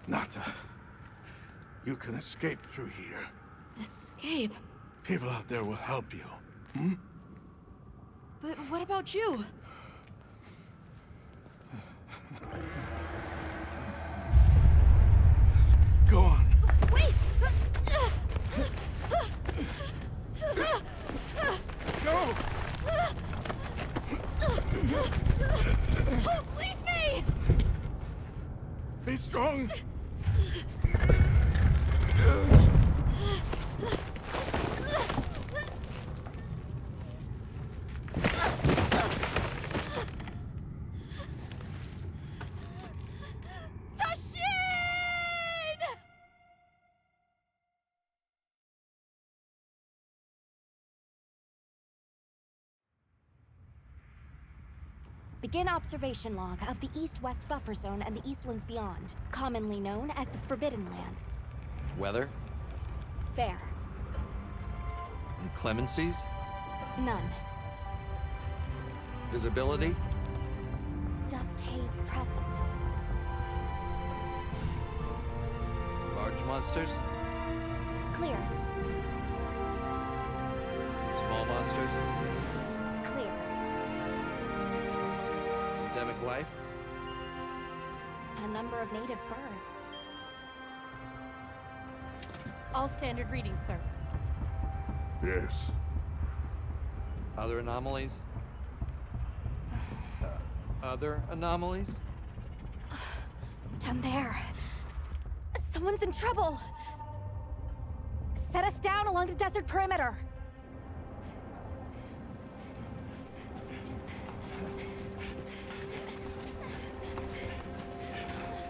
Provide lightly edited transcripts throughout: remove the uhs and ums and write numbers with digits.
Nata, you can escape through here. Escape? People out there will help you. But what about you? Go on. Wait! Go! Don't leave me! Be strong! Tashin! Begin observation log of the East-West Buffer Zone and the Eastlands beyond, commonly known as the Forbidden Lands. Weather? Fair. Inclemencies? None. Visibility? Dust haze present. Large monsters? Clear. Small monsters? Clear. Endemic life? A number of native birds. All standard readings, sir. Yes. Other anomalies? Other anomalies? Down there. Someone's in trouble. Set us down along the desert perimeter.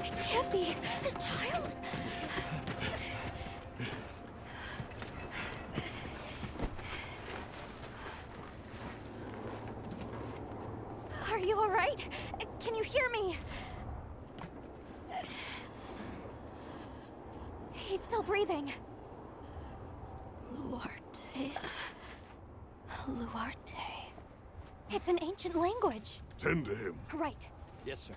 It can't be a child. Are you all right? Can you hear me? He's still breathing. Luarte. Luarte. It's an ancient language. Tend to him. Right. Yes, sir.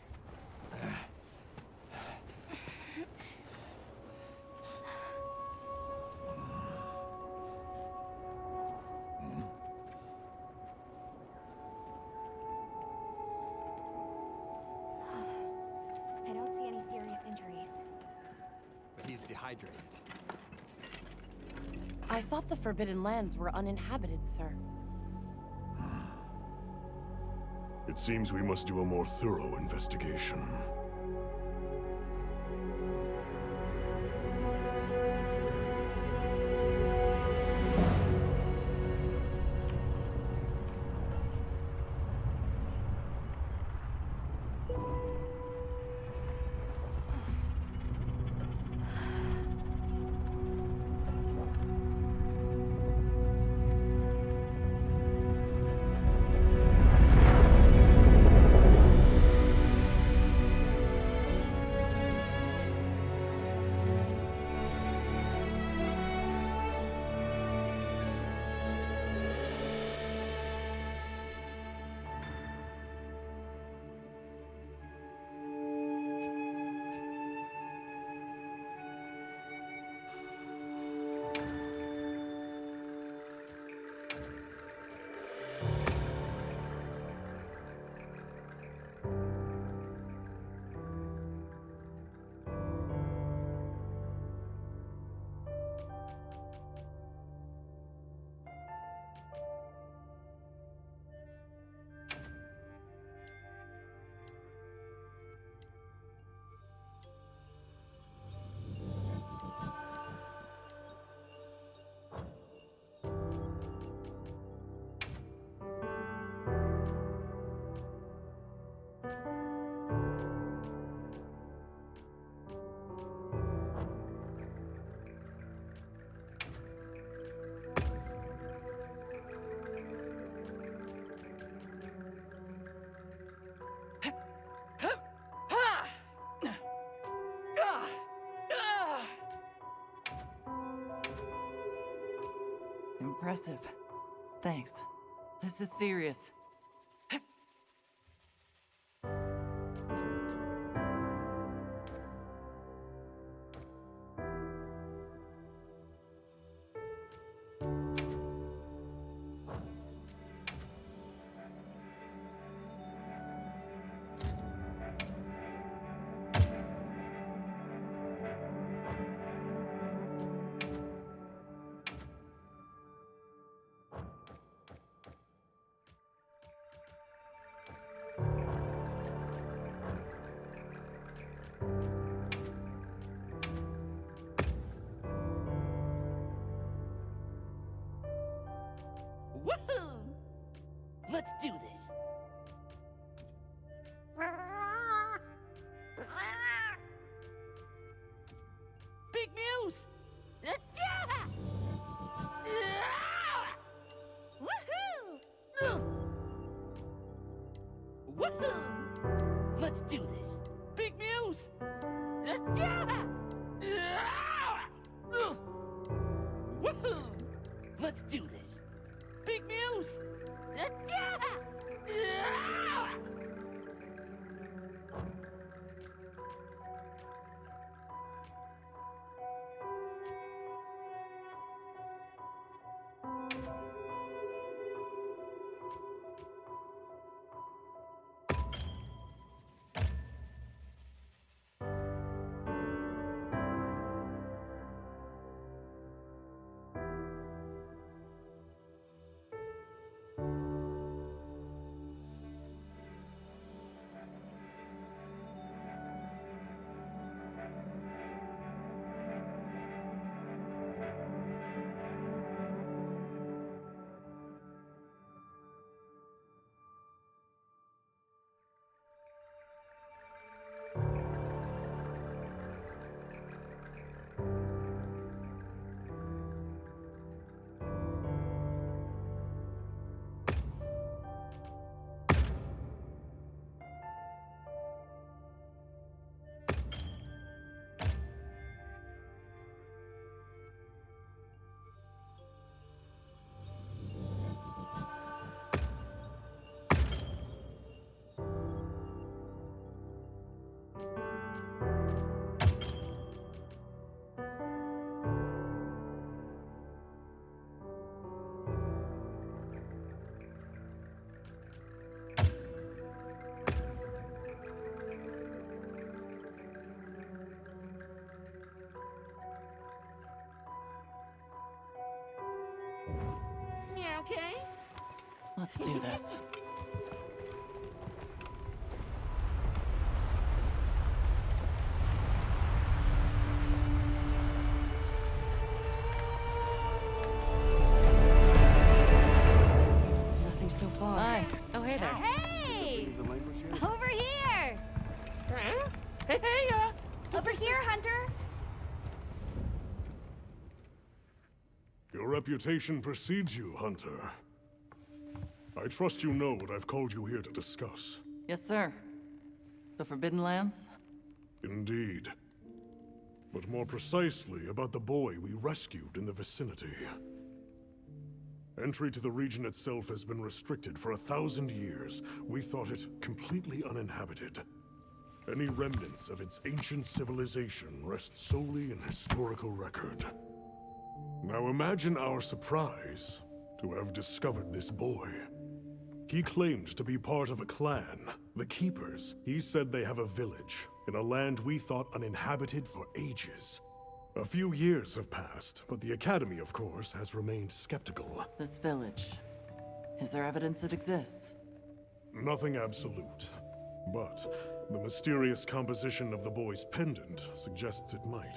I don't see any serious injuries. But he's dehydrated. I thought the Forbidden Lands were uninhabited, sir. It seems we must do a more thorough investigation. Impressive. Thanks. This is serious. Big Muse! Woohoo! Woohoo! Let's do this! Big Muse! Woohoo! Let's do this! Big Muse! Okay? Let's do this. Nothing so far. Hi. Oh, hey there. Hey! The language yet? Over here! Hey, Over here, Hunter! Your reputation precedes you, Hunter. I trust you know what I've called you here to discuss. Yes, sir. The Forbidden Lands? Indeed. But more precisely about the boy we rescued in the vicinity. Entry to the region itself has been restricted for 1,000 years. We thought it completely uninhabited. Any remnants of its ancient civilization rest solely in historical record. Now imagine our surprise to have discovered this boy. He claimed to be part of a clan, the Keepers. He said they have a village in a land we thought uninhabited for ages. A few years have passed, but the Academy, of course, has remained skeptical. This village. Is there evidence it exists? Nothing absolute, but the mysterious composition of the boy's pendant suggests it might.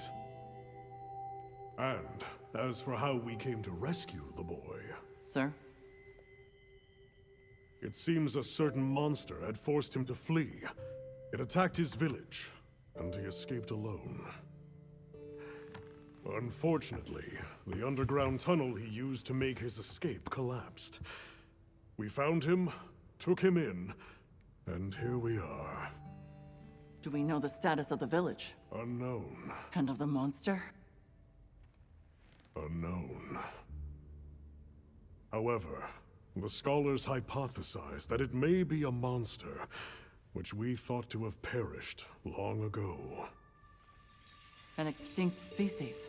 And as for how we came to rescue the boy, Sir? it seems a certain monster had forced him to flee. It attacked his village, and he escaped alone. Unfortunately, the underground tunnel he used to make his escape collapsed. We found him, took him in, and here we are. Do we know the status of the village? Unknown. And of the monster? Unknown. However, the scholars hypothesize that it may be a monster, which we thought to have perished long ago. An extinct species.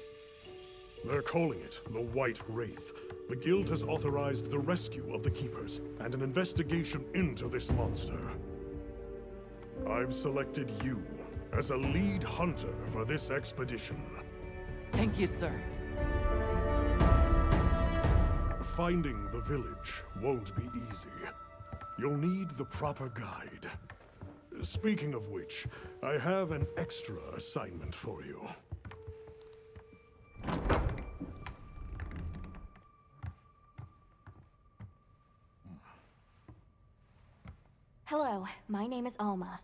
They're calling it the White Wraith. The Guild has authorized the rescue of the Keepers and an investigation into this monster. I've selected you as a lead hunter for this expedition. Thank you, sir. Finding the village won't be easy. You'll need the proper guide. Speaking of which, I have an extra assignment for you. Hello, my name is Alma.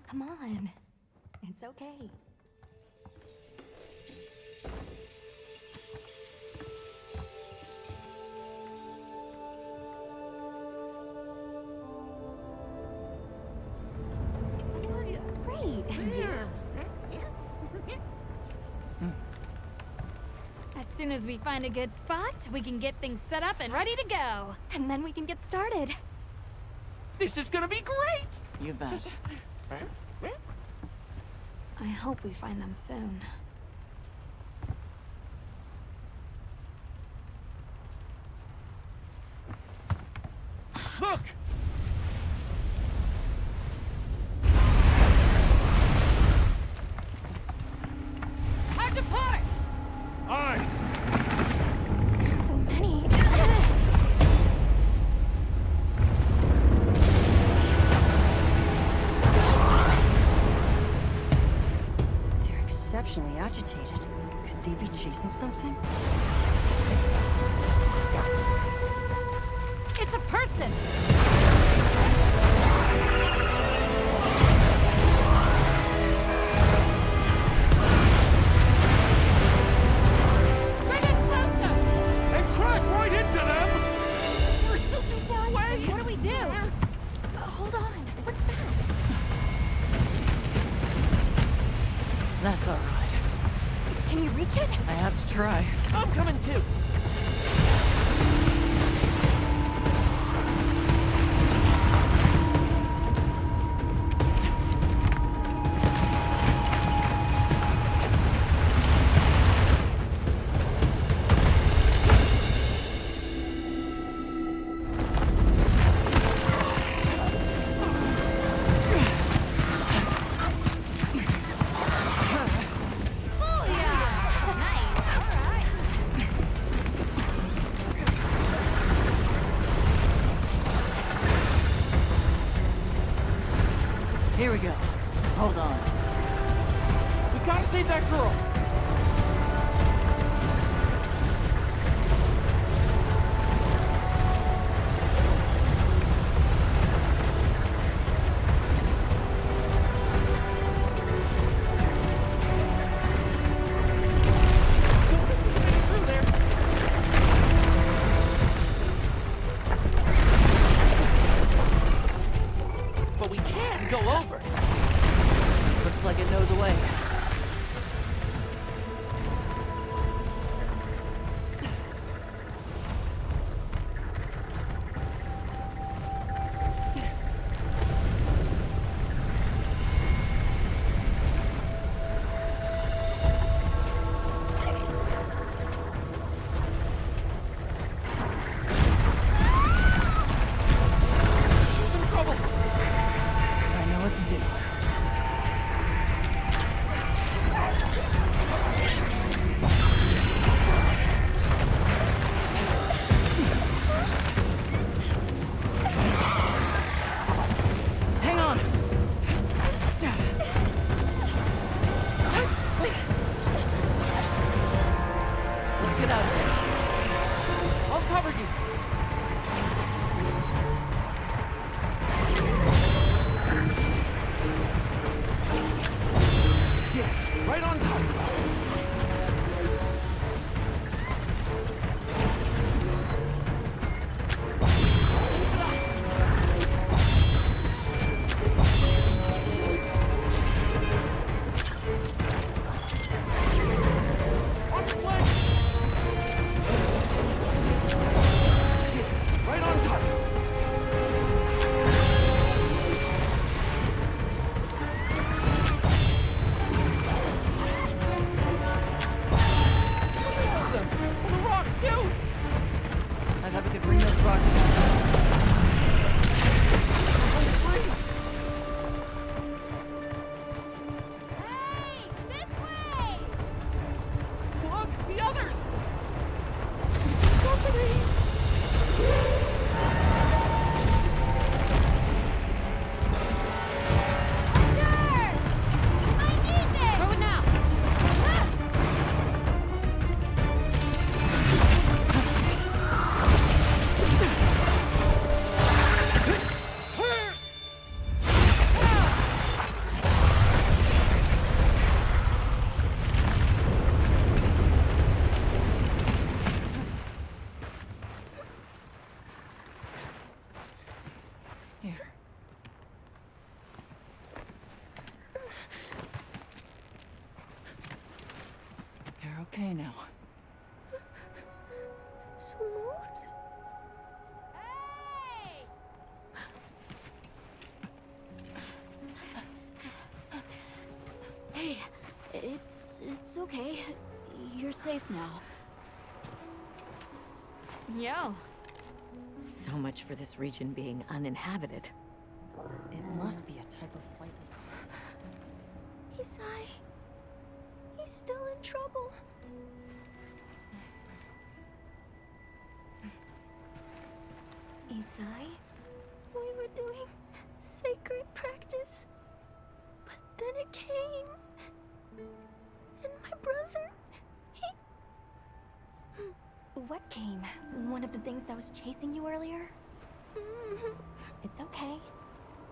Come on. It's okay. Great. And you? As soon as we find a good spot, we can get things set up and ready to go. And then we can get started. This is gonna be great! You bet. I hope we find them soon. Look! How'd you part? Aye! There's so many. They're exceptionally agitated. Could they be chasing something? It's a person! Bring us closer! And crash right into them! We're still too far away! What do we do? Hold on. What's that? That's all right. Can you reach it? I have to try. I'm coming too! Here we go. Hold on. We gotta save that girl! Through there! But we can go over! Looks like it knows a way. She's in trouble! I know what to do. Hang on! Let's get out of here. I'll cover you! Yeah, right on top! On your way! Yeah, right on top! okay now. Sumut? Hey! Hey, it's okay. You're safe now. Yo. So much for this region being uninhabited. It must be a type of flightless. Isai. He's still in trouble. Isai? We were doing sacred practice. But then it came. And my brother, he... What came? One of the things that was chasing you earlier? It's okay.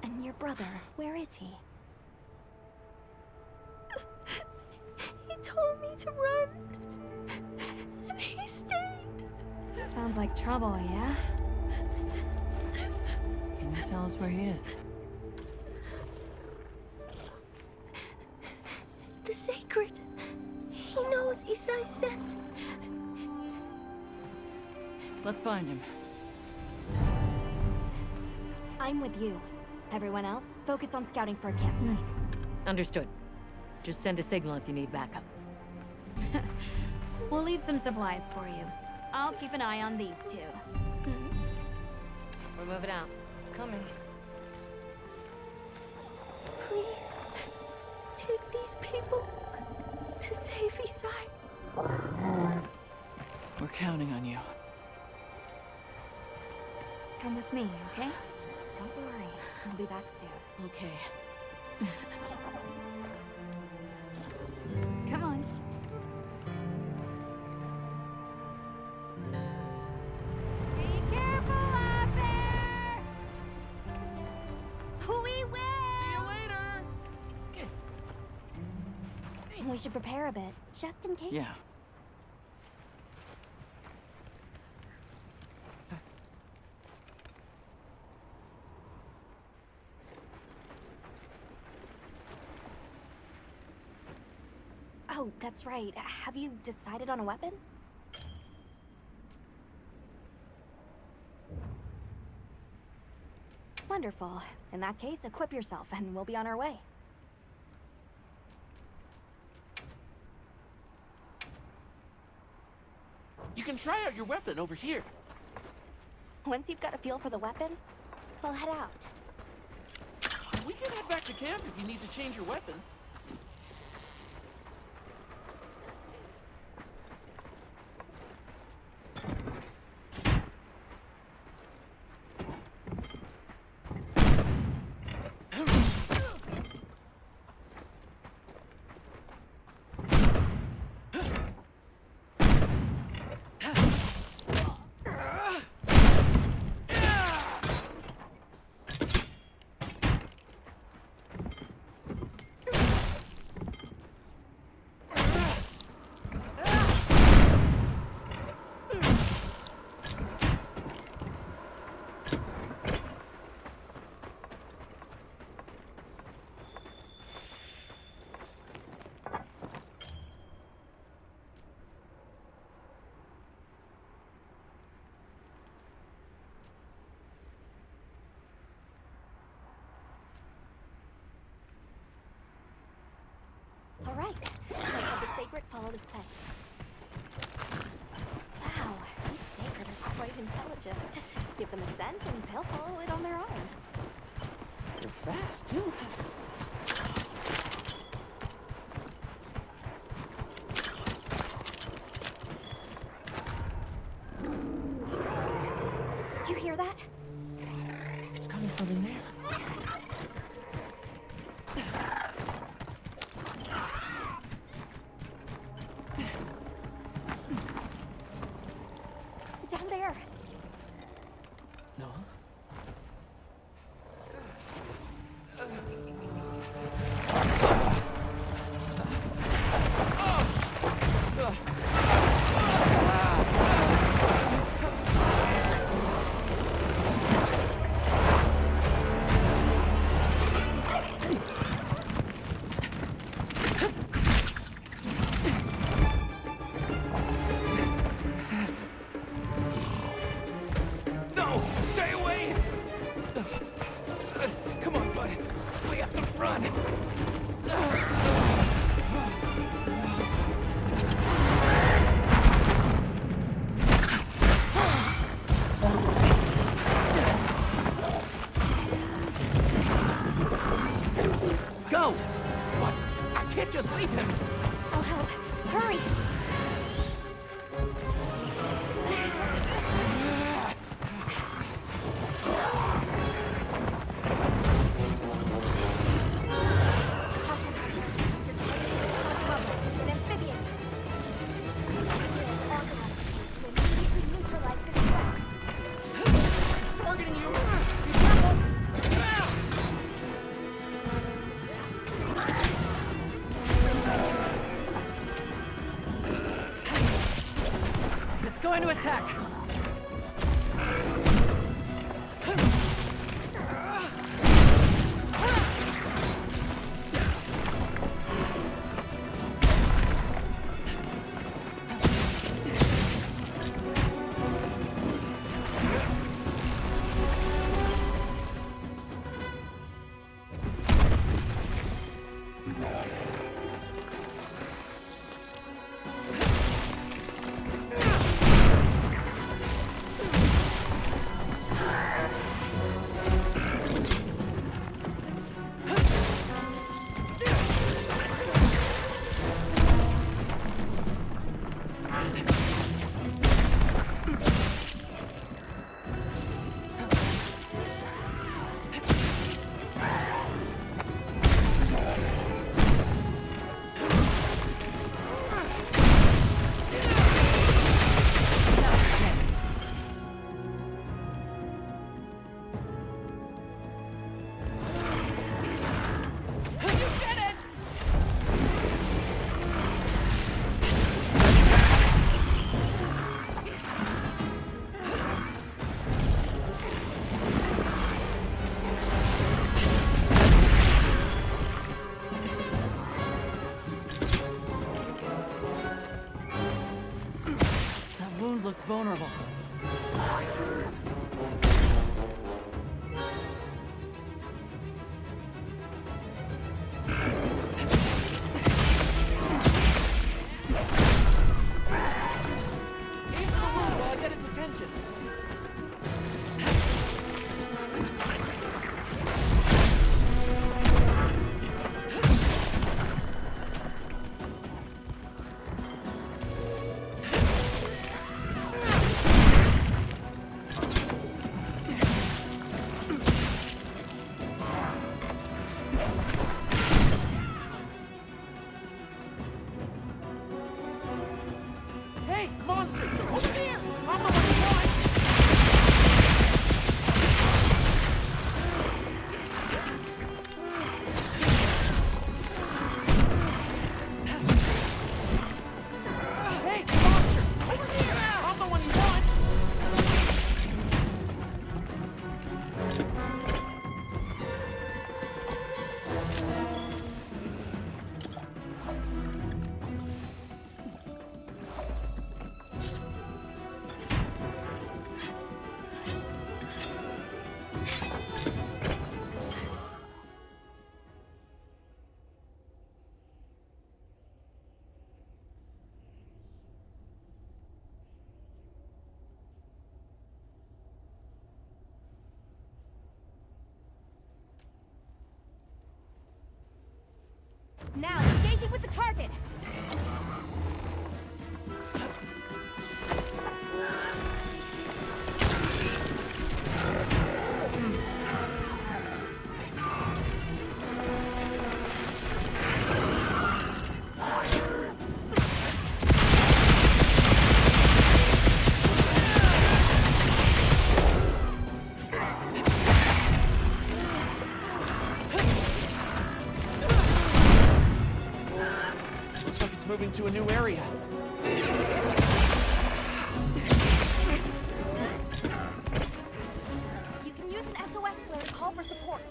And your brother, where is he? He told me to run. And he stayed. Sounds like trouble, yeah? Can you tell us where he is? The sacred. He knows Isai sent. Let's find him. I'm with you. Everyone else, focus on scouting for a campsite. Understood. Just send a signal if you need backup. We'll leave some supplies for you. I'll keep an eye on these two. We're moving out. Coming. Please, take these people to save Isai. We're counting on you. Come with me, okay? Don't worry, I'll be back soon. Okay. Come on. Be careful out there! We will! See you later! We should prepare a bit, just in case. Yeah. Oh, that's right. Have you decided on a weapon? Wonderful. In that case, equip yourself and we'll be on our way. You can try out your weapon over here. Once you've got a feel for the weapon, we'll head out. We can head back to camp if you need to change your weapon. All right, let's have the sacred follow the scent. Wow, these sacred are quite intelligent. Give them a scent and they'll follow it on their own. They're fast, too. Did you hear that? It's coming from in there. Down there. No? Run! Go! What? I can't just leave him! I'll help. Hurry! Caution. Your target is a cover, an amphibian type. Organized to immediately neutralize this threat. He's targeting you! Be careful! It's going to attack! That wound looks vulnerable. Aim for the wound while I get its attention. Hey, monster! Over here! I'm the one who won! Hey, monster! Over here! I'm the one who won! Now, engaging with the target! Looks like it's moving to a new area. You can use an SOS flare to call for support.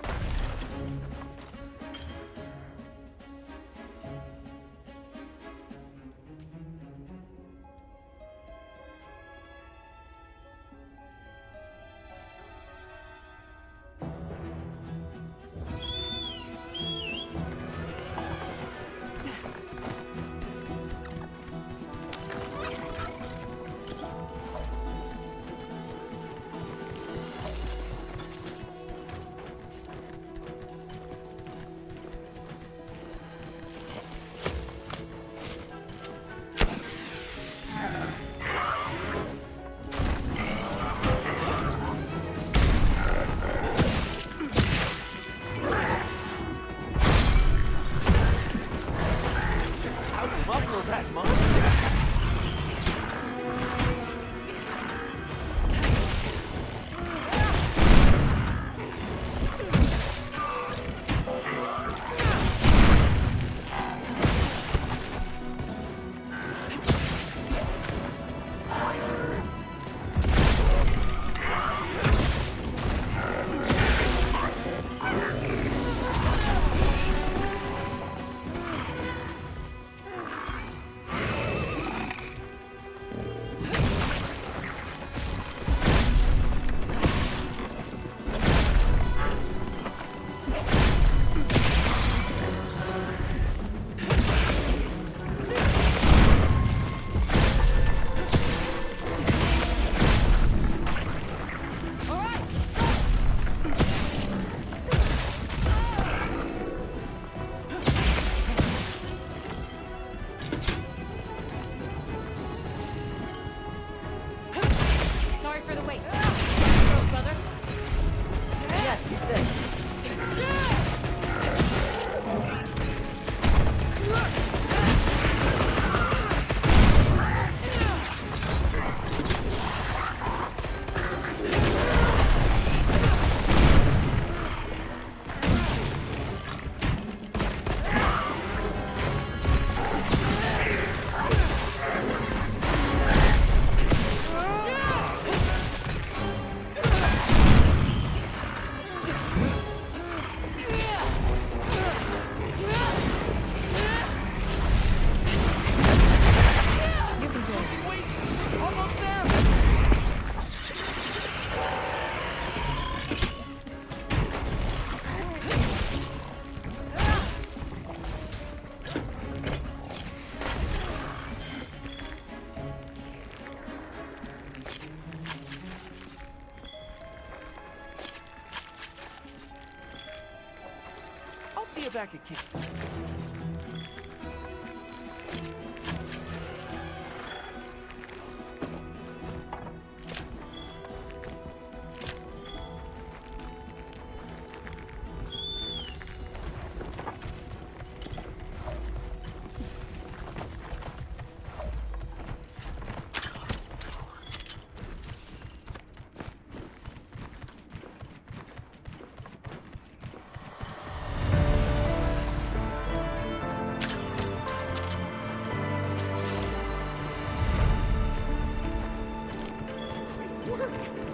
See you back at camp.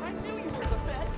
I knew you were the best!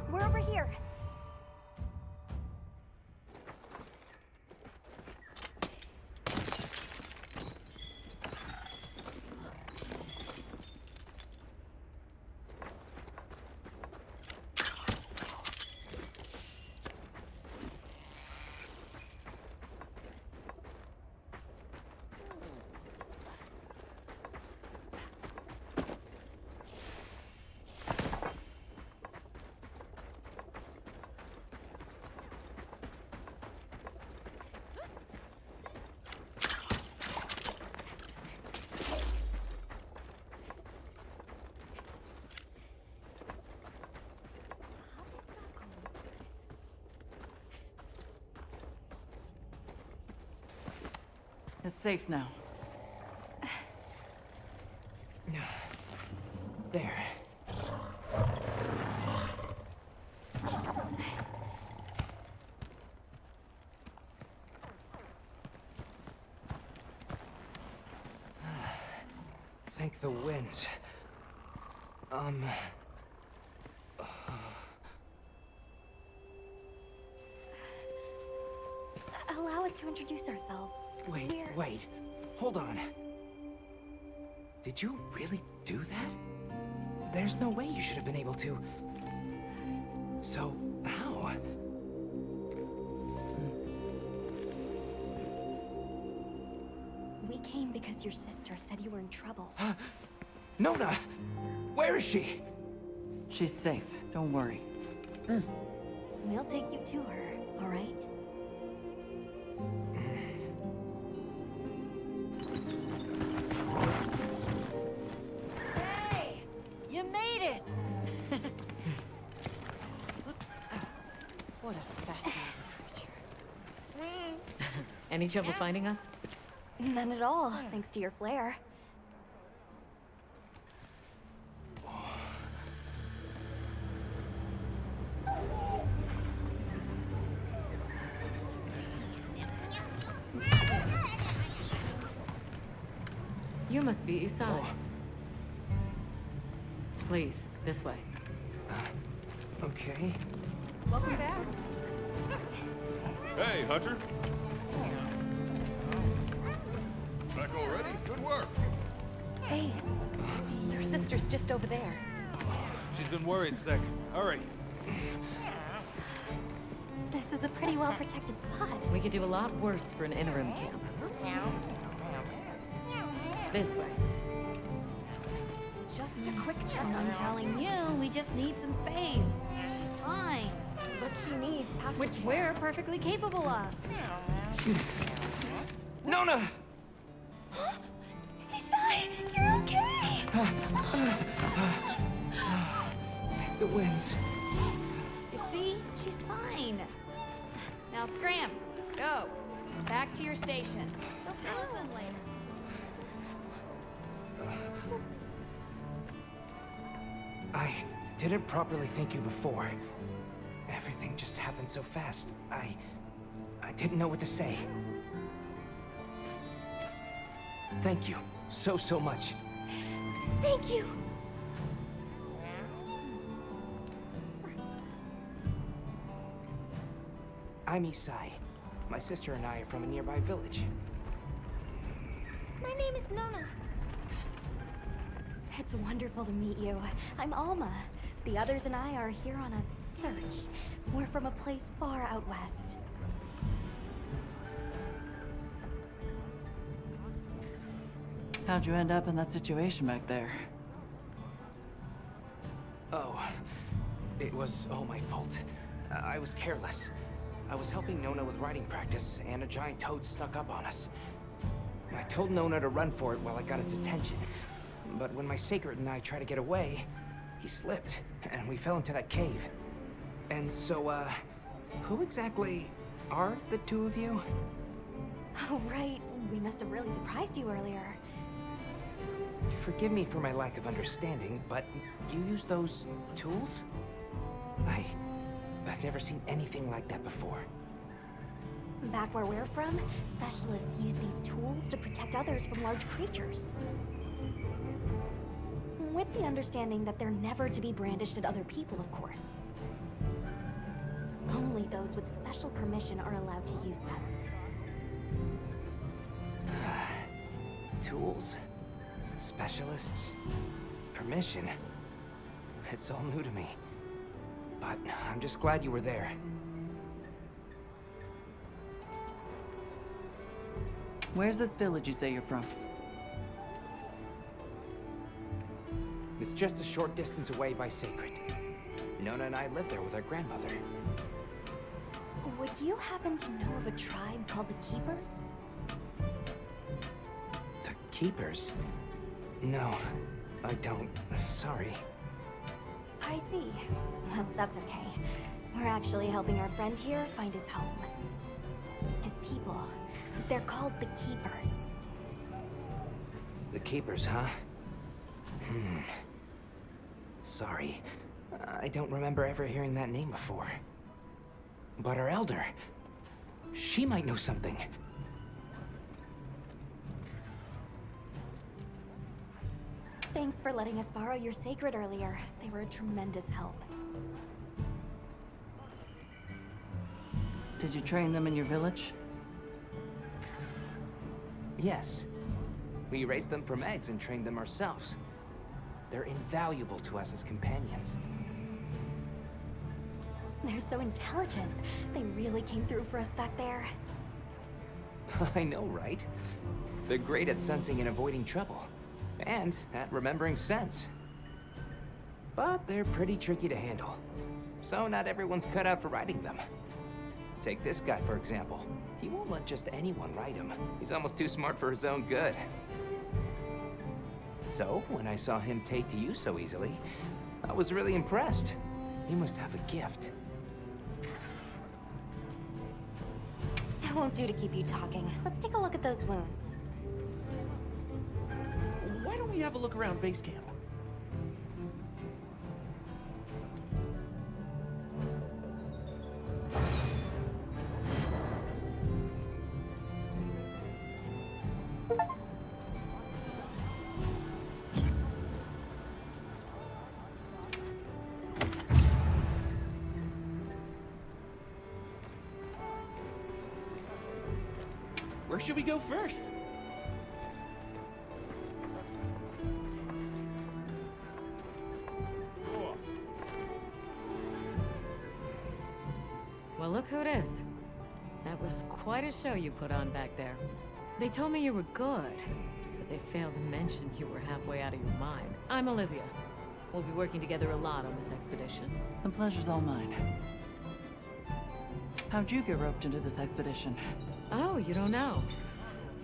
We're over here. It's safe now. There. Thank the winds. Allow us to introduce ourselves. Wait. Hold on. Did you really do that? There's no way you should have been able to. So, how? We came because your sister said you were in trouble. Nona! Where is she? She's safe. Don't worry. We'll take you to her, all right? Hey! You made it! What a fascinating creature. Any trouble finding us? None at all, thanks to your flair. You must be Isai. Please, this way. Okay. Hey, Hunter. Back already? Good work. Hey, your sister's just over there. She's been worried sick. Hurry. This is a pretty well-protected spot. We could do a lot worse for an interim camp. This way. Just a quick check I'm telling you, we just need some space. She's fine. what she needs after Which we're perfectly capable of. Nona! Isai, you're okay! The winds. You see? She's fine. Now scram. Go. Back to your stations. They'll fill us in later. I didn't properly thank you before. Everything just happened so fast. I didn't know what to say. Thank you so much. Thank you! I'm Isai. My sister and I are from a nearby village. My name is Nona. It's wonderful to meet you. I'm Alma. The others and I are here on a search. We're from a place far out west. How'd you end up in that situation back there? Oh, it was all my fault. I was careless. I was helping Nona with writing practice, and a giant toad snuck up on us. I told Nona to run for it while I got its attention. But when my Sacred and I tried to get away, he slipped, and we fell into that cave. And so, who exactly are the two of you? Oh, right. We must have really surprised you earlier. Forgive me for my lack of understanding, but you use those tools? I've never seen anything like that before. Back where we're from, specialists use these tools to protect others from large creatures. With the understanding that they're never to be brandished at other people, of course. Only those with special permission are allowed to use them. Tools? Specialists? Permission? It's all new to me. But I'm just glad you were there. Where's this village you say you're from? It's just a short distance away by Sacred. Nona and I live there with our grandmother. Would you happen to know of a tribe called the Keepers? The Keepers? No, I don't. Sorry. I see. Well, that's okay. We're actually helping our friend here find his home. His people. They're called the Keepers. The Keepers, huh? Sorry. I don't remember ever hearing that name before. But our elder... she might know something. Thanks for letting us borrow your Sacred earlier. They were a tremendous help. Did you train them in your village? Yes. We raised them from eggs and trained them ourselves. They're invaluable to us as companions. They're so intelligent. They really came through for us back there. I know, right? They're great at sensing and avoiding trouble. And at remembering scents. But they're pretty tricky to handle. So not everyone's cut out for riding them. Take this guy, for example. He won't let just anyone ride him. He's almost too smart for his own good. So, when I saw him take to you so easily, I was really impressed. He must have a gift. It won't do to keep you talking. Let's take a look at those wounds. Why don't we have a look around base camp? Where should we go first? Well, look who it is. That was quite a show you put on back there. They told me you were good, but they failed to mention you were halfway out of your mind. I'm Olivia. We'll be working together a lot on this expedition. The pleasure's all mine. How'd you get roped into this expedition? Oh, you don't know?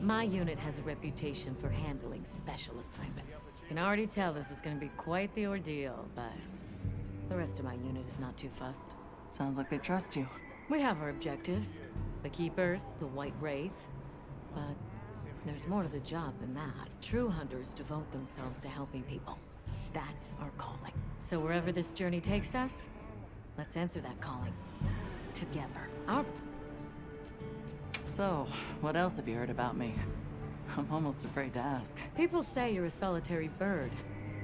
My unit has a reputation for handling special assignments. Can already tell this is gonna be quite the ordeal, but the rest of my unit is not too fussed. Sounds like they trust you. We have our objectives. The Keepers, the White Wraith. But there's more to the job than that. True hunters devote themselves to helping people. That's our calling. So wherever this journey takes us, let's answer that calling. Together. So, what else have you heard about me? I'm almost afraid to ask. People say you're a solitary bird.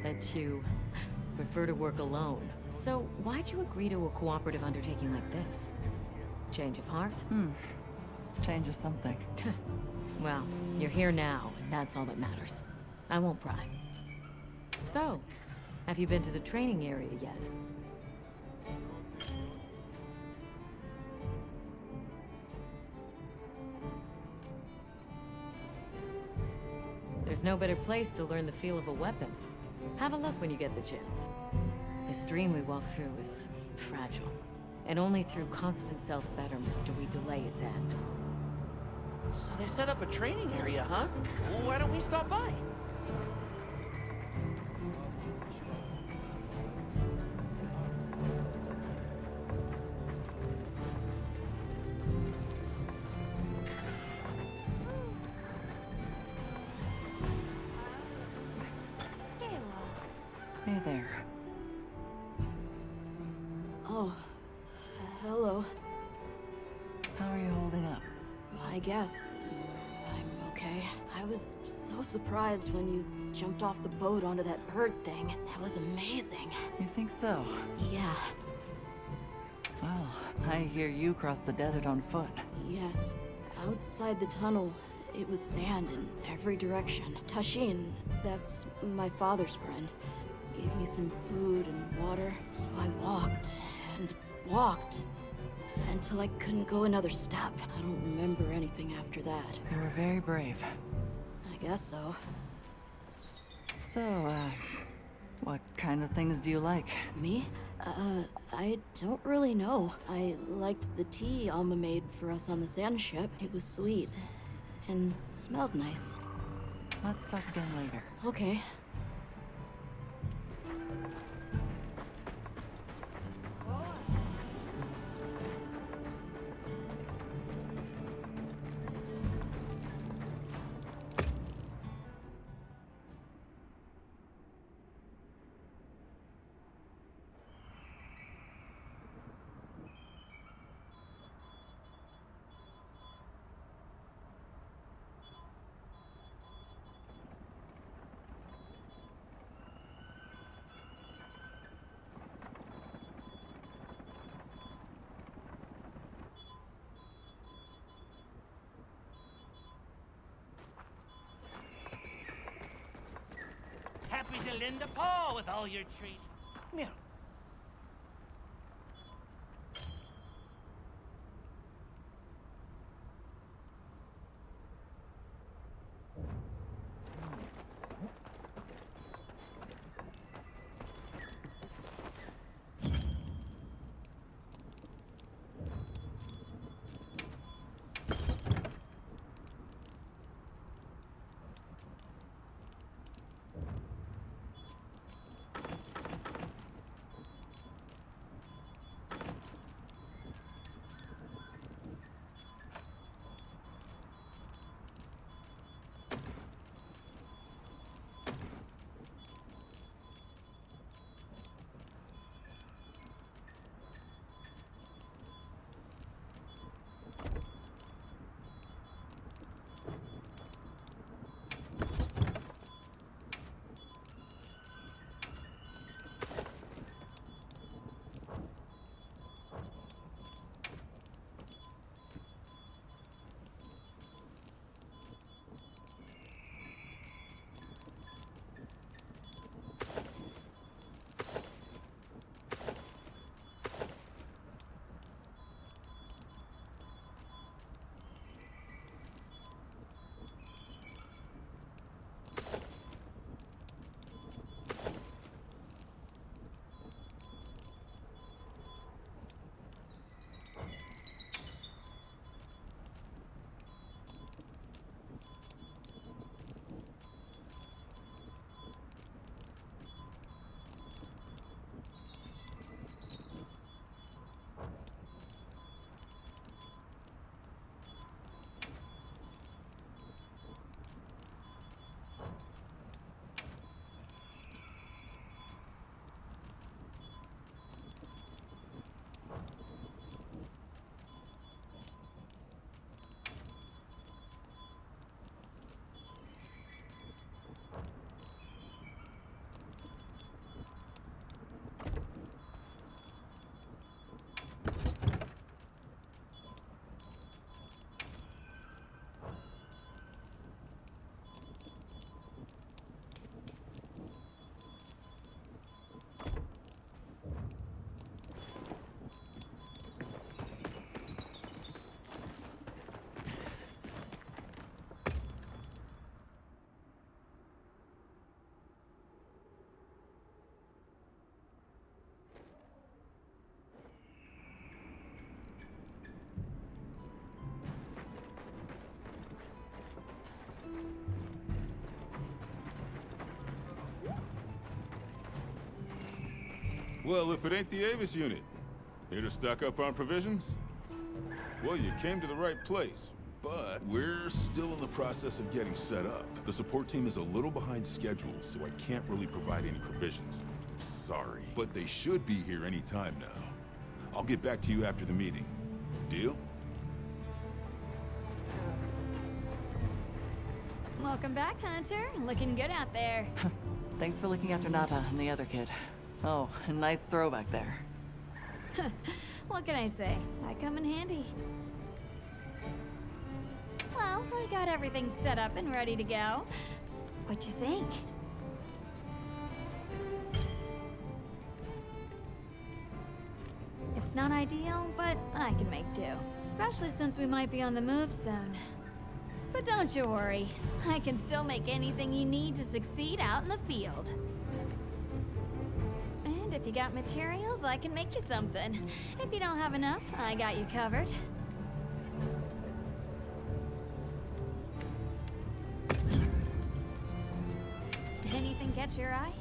That you prefer to work alone. So why'd you agree to a cooperative undertaking like this? Change of heart? Change of something. Well, you're here now, and that's all that matters. I won't pry. So, have you been to the training area yet? There's no better place to learn the feel of a weapon. Have a look when you get the chance. This dream we walk through is fragile, and only through constant self-betterment do we delay its end. So they set up a training area, huh? Why don't we stop by? Hey there. Oh, hello. How are you holding up? I guess I'm okay. I was so surprised when you jumped off the boat onto that bird thing. That was amazing. You think so? Yeah, Well, I hear you crossed the desert on foot. yes. Outside the tunnel, it was sand in every direction. Tashin, that's my father's friend, gave me some food and water. So I walked and walked until I couldn't go another step. I don't remember anything after that. You were very brave. I guess so. So, what kind of things do you like? Me? I don't really know. I liked the tea Alma made for us on the sand ship. It was sweet and smelled nice. Let's talk again later. Okay. Happy to lend a paw with all your training. Yeah. Well, if it ain't the Avis unit, here to stock up on provisions? Well, you came to the right place, but we're still in the process of getting set up. The support team is a little behind schedule, so I can't really provide any provisions. Sorry, but they should be here any time now. I'll get back to you after the meeting. Deal? Welcome back, Hunter. Looking good out there. Thanks for looking after Nata and the other kid. Oh, a nice throw back there. What can I say? I come in handy. Well, I got everything set up and ready to go. What'd you think? It's not ideal, but I can make do. Especially since we might be on the move soon. But don't you worry. I can still make anything you need to succeed out in the field. And if you got materials, I can make you something. If you don't have enough, I got you covered. Anything catch your eye?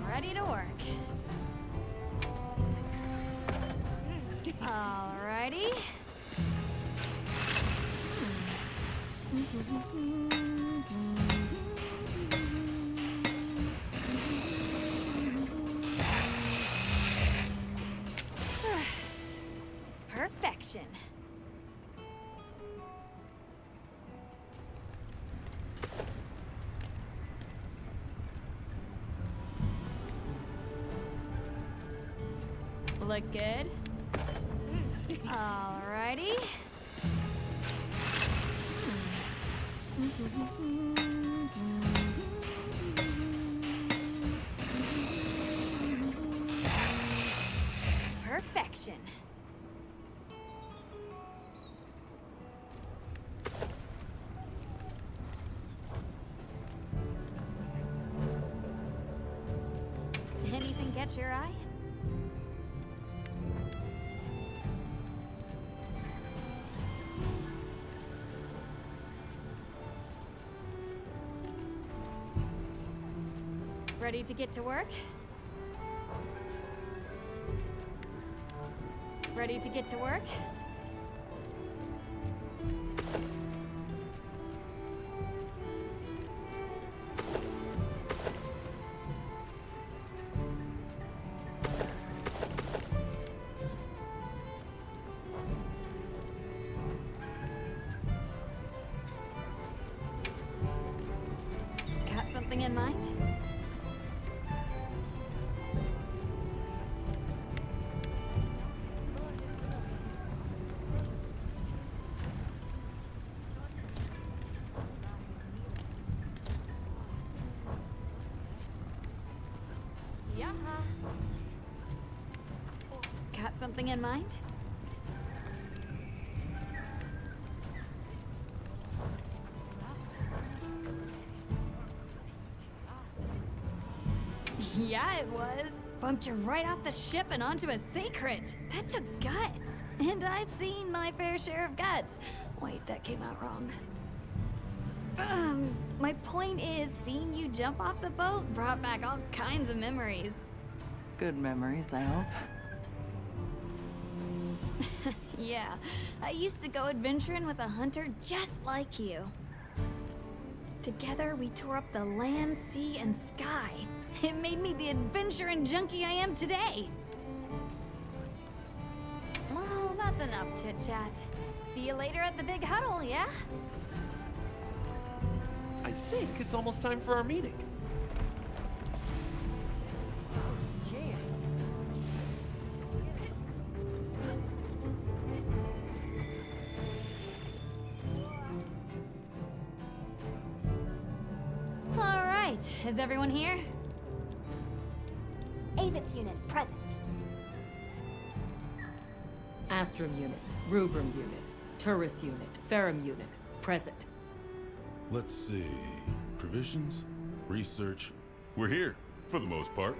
Ready to work. Alrighty. Perfection. Look good. Alrighty. Perfection. Anything catch your eye? Ready to get to work? Ready to get to work? Got something in mind? Got something in mind? Yeah, it was. Bumped you right off the ship and onto a sacred. That took guts. And I've seen my fair share of guts. Wait, that came out wrong. My point is, seeing you jump off the boat brought back all kinds of memories. Good memories, I hope. Yeah, I used to go adventuring with a hunter just like you. Together, we tore up the land, sea, and sky. It made me the adventuring junkie I am today. Well, that's enough chit-chat. See you later at the big huddle, yeah? I think it's almost time for our meeting. All right, is everyone here? Avis unit, present. Astrum unit, Rubrum unit, Turris unit, Ferrum unit, present. Let's see. Provisions? Research? We're here, for the most part.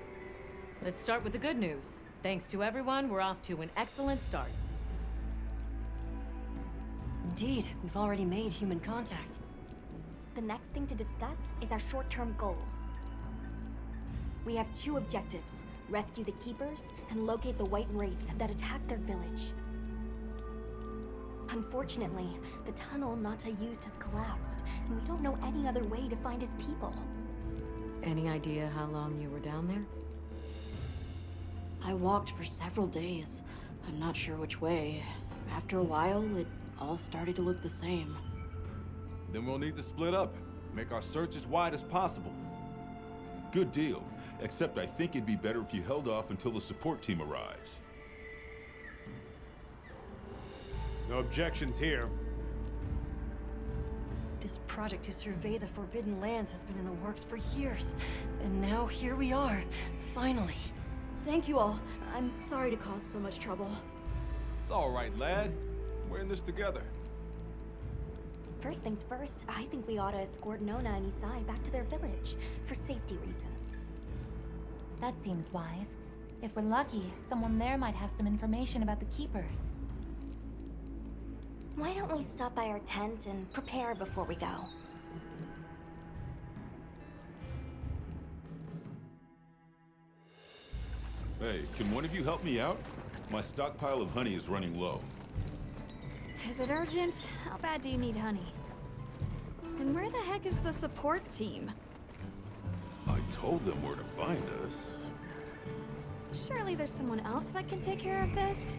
Let's start with the good news. Thanks to everyone, we're off to an excellent start. Indeed, we've already made human contact. The next thing to discuss is our short-term goals. We have 2 objectives: rescue the Keepers and locate the White Wraith that attacked their village. Unfortunately, the tunnel Nata used has collapsed, and we don't know any other way to find his people. Any idea how long you were down there? I walked for several days. I'm not sure which way. After a while, it all started to look the same. Then we'll need to split up. Make our search as wide as possible. Good deal. Except I think it'd be better if you held off until the support team arrives. No objections here. This project to survey the Forbidden Lands has been in the works for years. And now here we are, finally. Thank you all. I'm sorry to cause so much trouble. It's all right, lad. We're in this together. First things first, I think we ought to escort Nona and Isai back to their village, for safety reasons. That seems wise. If we're lucky, someone there might have some information about the Keepers. Why don't we stop by our tent and prepare before we go? Hey, can one of you help me out? My stockpile of honey is running low. Is it urgent? How bad do you need honey? And where the heck is the support team? I told them where to find us. Surely there's someone else that can take care of this?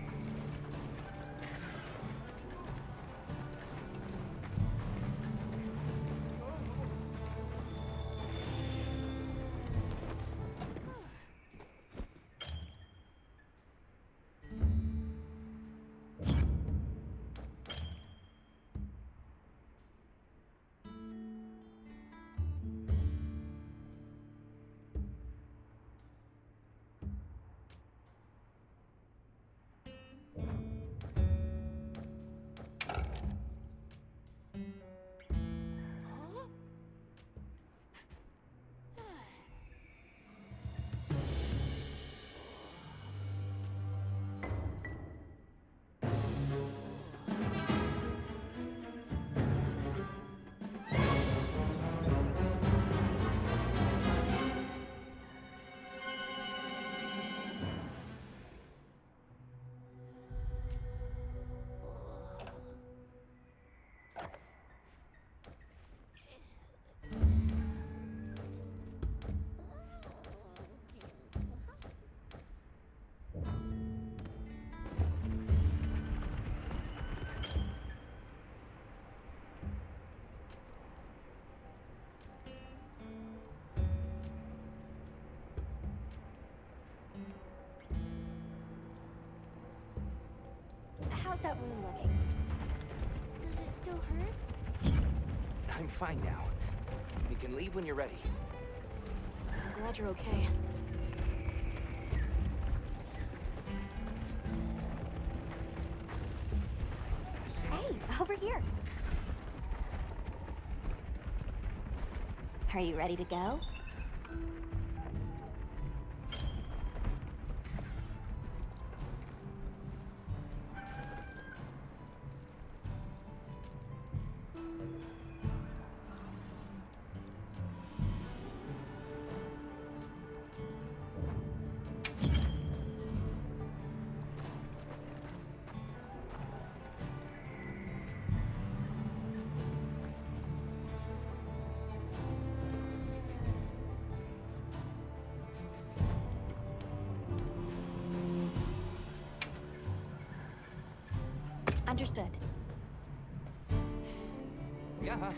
How's that wound looking? Does it still hurt? I'm fine now. We can leave when you're ready. I'm glad you're okay. here. Are you ready to go? Understood. Yeah. Uh-huh.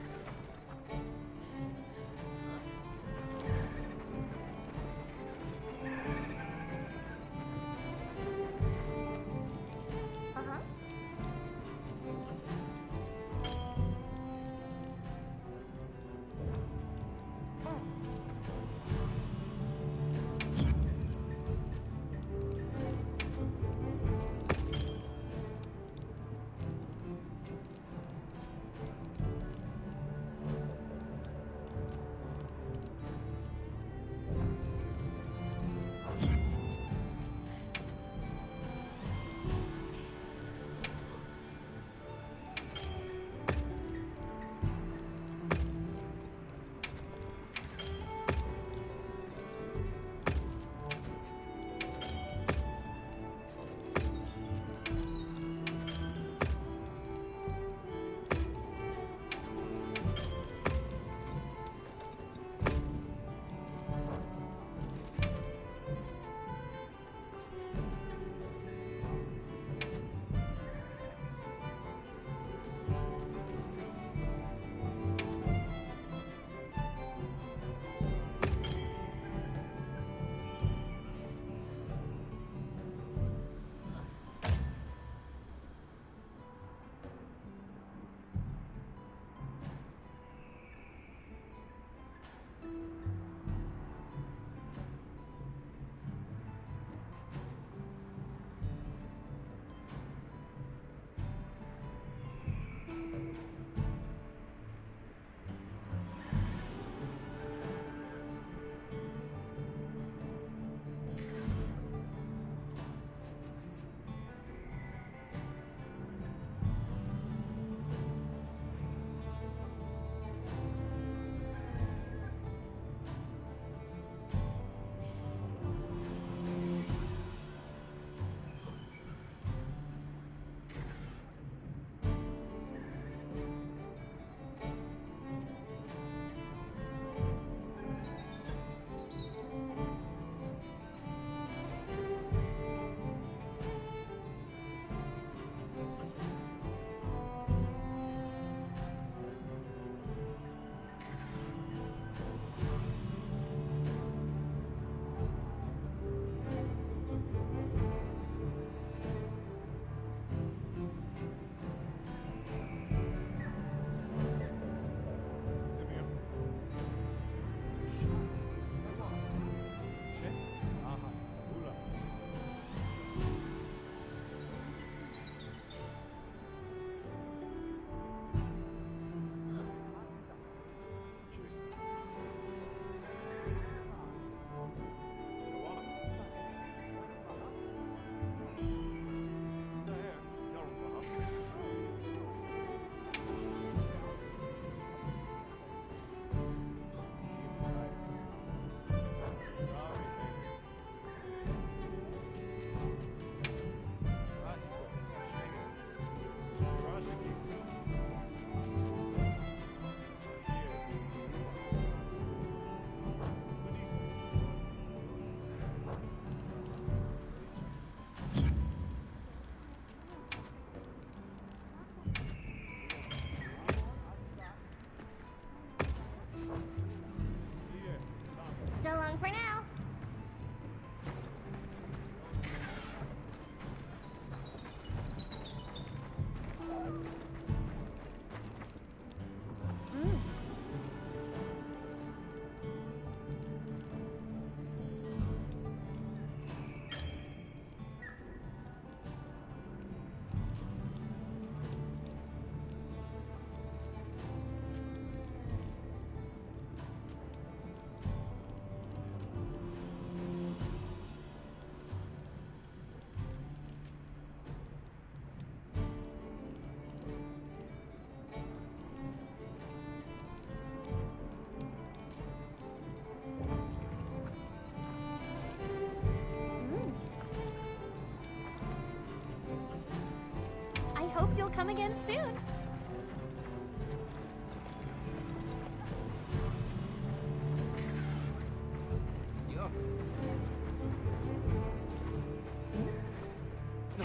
Come again soon.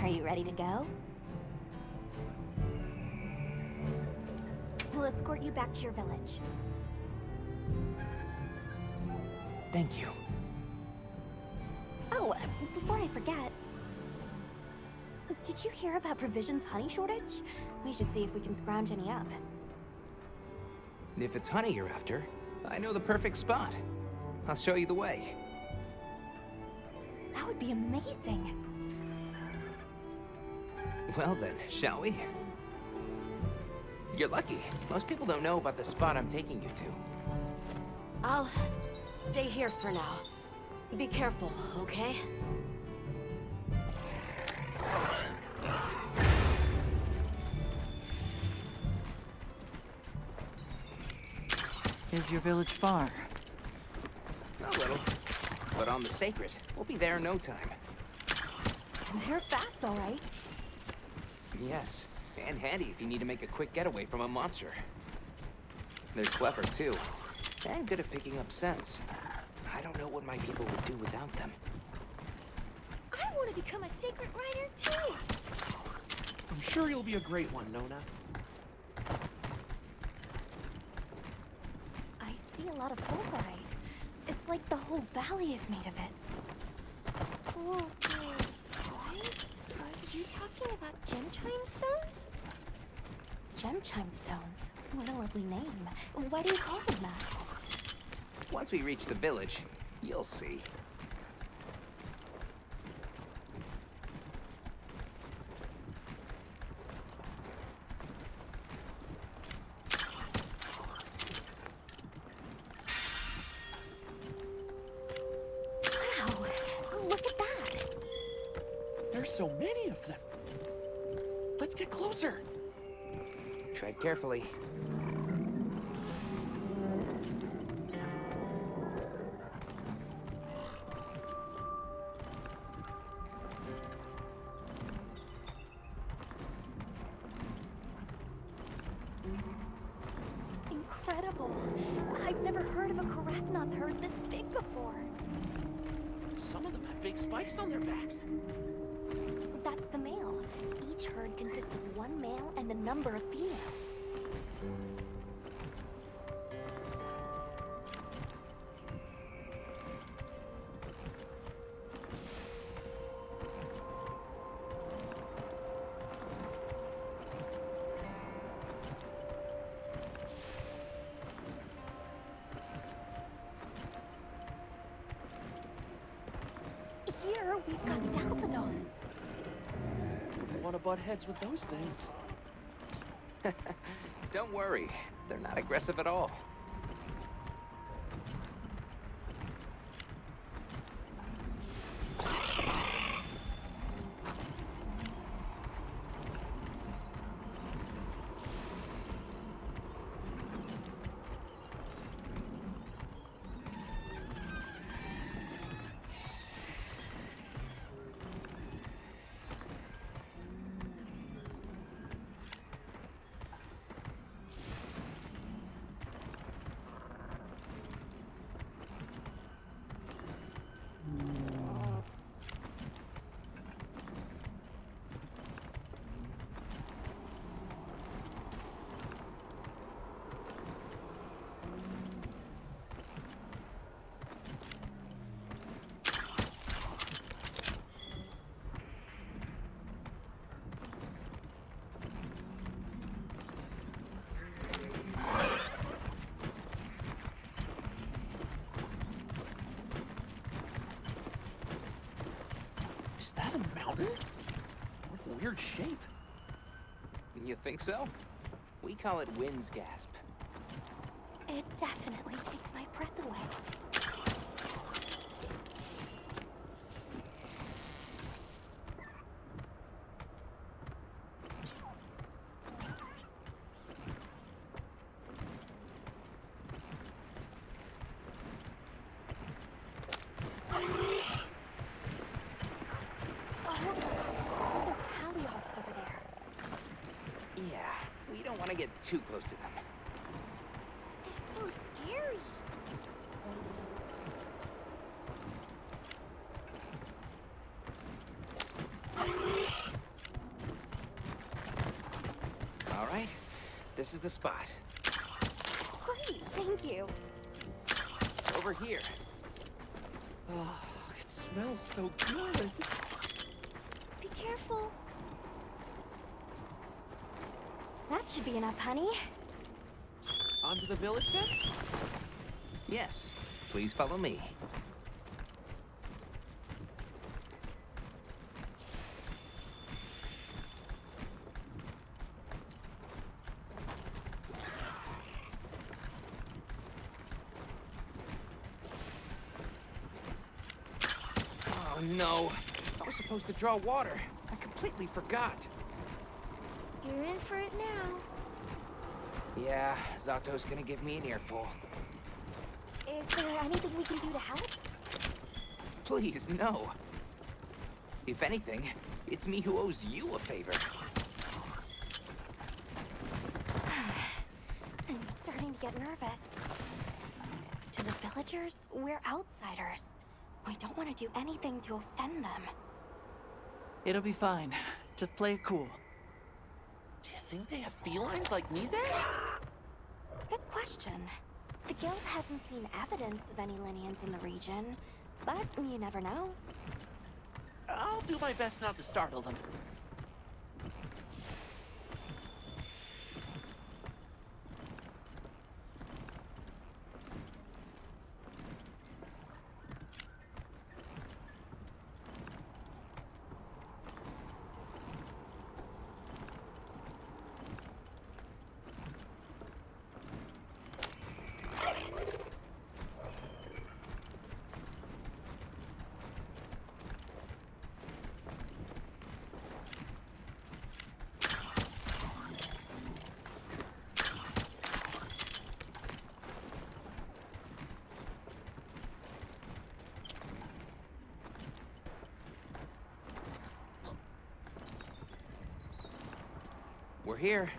Are you ready to go? We'll escort you back to your village. Thank you. Oh, before I forget, did you hear about Provision's honey shortage? We should see if we can scrounge any up. If it's honey you're after, I know the perfect spot. I'll show you the way. That would be amazing. Well then, shall we? You're lucky. Most people don't know about the spot I'm taking you to. I'll stay here for now. Be careful, okay? Is your village far? A little. But on the sacred, we'll be there in no time. They're fast, all right. Yes, and handy if you need to make a quick getaway from a monster. They're clever, too, and good at picking up scents. I don't know what my people would do without them. I want to become a sacred rider, too! I'm sure you'll be a great one, Nona. I see a lot of fulgurite. It's like the whole valley is made of it. Fulgurite? Are you talking about gem chime stones? Gem chime stones? What a lovely name. Why do you call them that? Once we reach the village, you'll see. Wow, look at that. There's so many of them. Let's get closer. Tread carefully. Incredible. I've never heard of a Karaknoth herd this big before. Some of them have big spikes on their backs. That's the male. Each herd consists of one male and a number of females. Here, we've got Dalphodons. Want to butt heads with those things? Don't worry, they're not aggressive at all. Is that a mountain? What a weird shape. You think so? We call it Wind's Gasp. It definitely takes my breath away. Oh, those are Taliots over there. too close to them. They're so scary. All right, this is the spot. Great, thank you. Over here. Oh, it smells so good. Be careful. That should be enough, honey. On to the village then? Yes, please follow me. Oh no, I was supposed to draw water. I completely forgot. You're in for it now. Yeah, Zato's gonna give me an earful. Is there anything we can do to help? Please, no. If anything, it's me who owes you a favor. I'm starting to get nervous. To the villagers, we're outsiders. We don't want to do anything to offend them. It'll be fine. Just play it cool. Do you think they have felines like me there? Good question. The guild hasn't seen evidence of any Linians in the region, but you never know. I'll do my best not to startle them. We're here.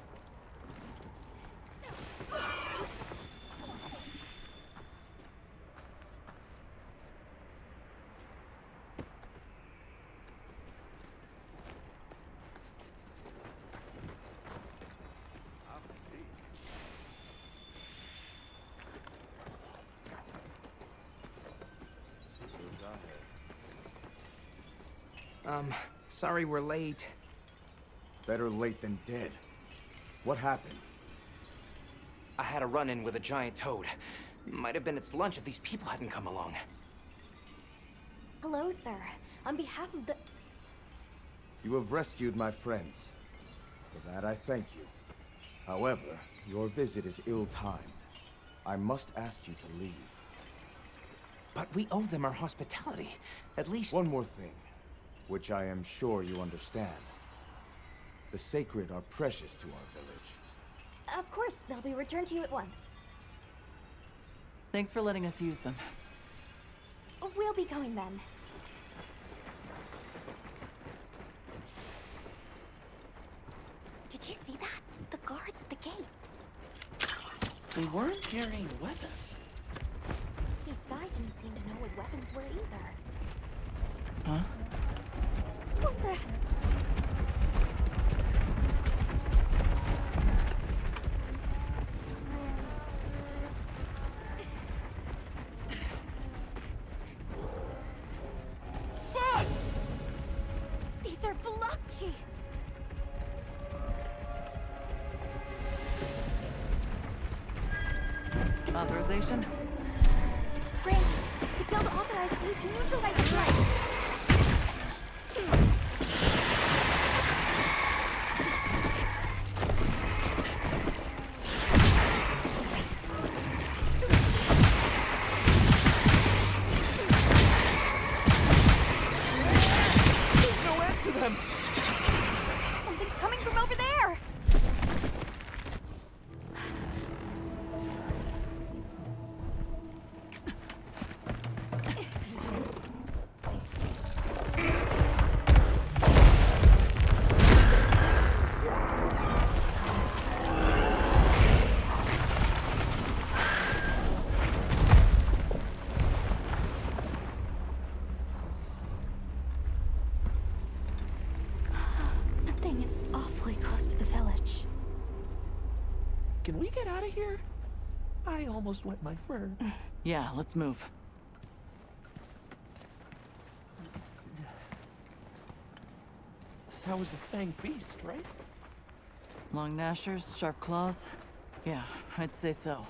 Sorry we're late. Better late than dead. What happened? I had a run-in with a giant toad. Might have been its lunch if these people hadn't come along. Hello, sir. On behalf of the... You have rescued my friends. For that I thank you. However, your visit is ill-timed. I must ask you to leave. But we owe them our hospitality. At least... One more thing, which I am sure you understand. The sacred are precious to our village. Of course, they'll be returned to you at once. Thanks for letting us use them. We'll be going then. Did you see that? The guards at the gates. They weren't carrying weapons. Besides, didn't seem to know what weapons were either. Huh? What the... Bugs! These are Velocci! Authorization? Granted, the guild authorizes you to neutralize the threat. There's no end to them! Something's coming from over there! here? I almost wet my fur. Yeah, let's move. That was a fanged beast, right? Long gnashers, sharp claws? Yeah, I'd say so.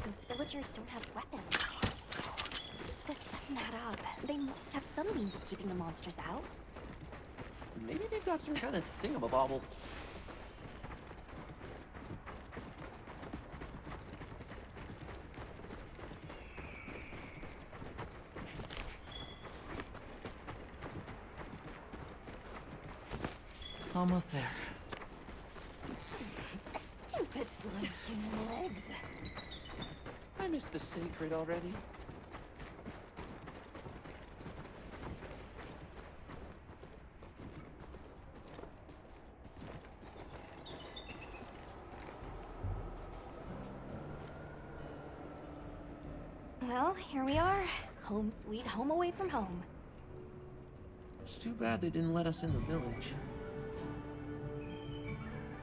Those villagers don't have weapons. This doesn't add up. They must have some means of keeping the monsters out. Maybe they've got some kind of thingamabobble. Almost there. Stupid slow human legs. I missed the sacred already. Well, here we are. Home sweet home away from home. It's too bad they didn't let us in the village.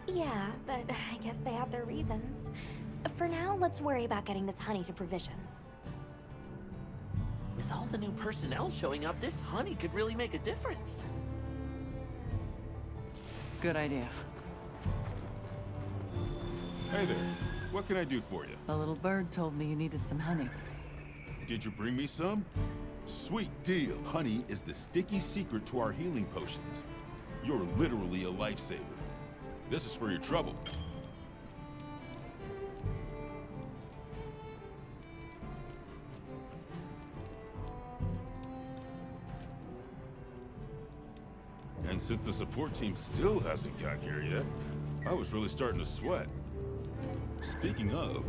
Yeah, but I guess they have their reasons. For now, let's worry about getting this honey to provisions. With all the new personnel showing up, this honey could really make a difference. Good idea. Hey there. What can I do for you? A little bird told me you needed some honey. Did you bring me some? Sweet deal. Honey is the sticky secret to our healing potions. You're literally a lifesaver. This is for your trouble. And since the support team still hasn't gotten here yet, I was really starting to sweat. Speaking of,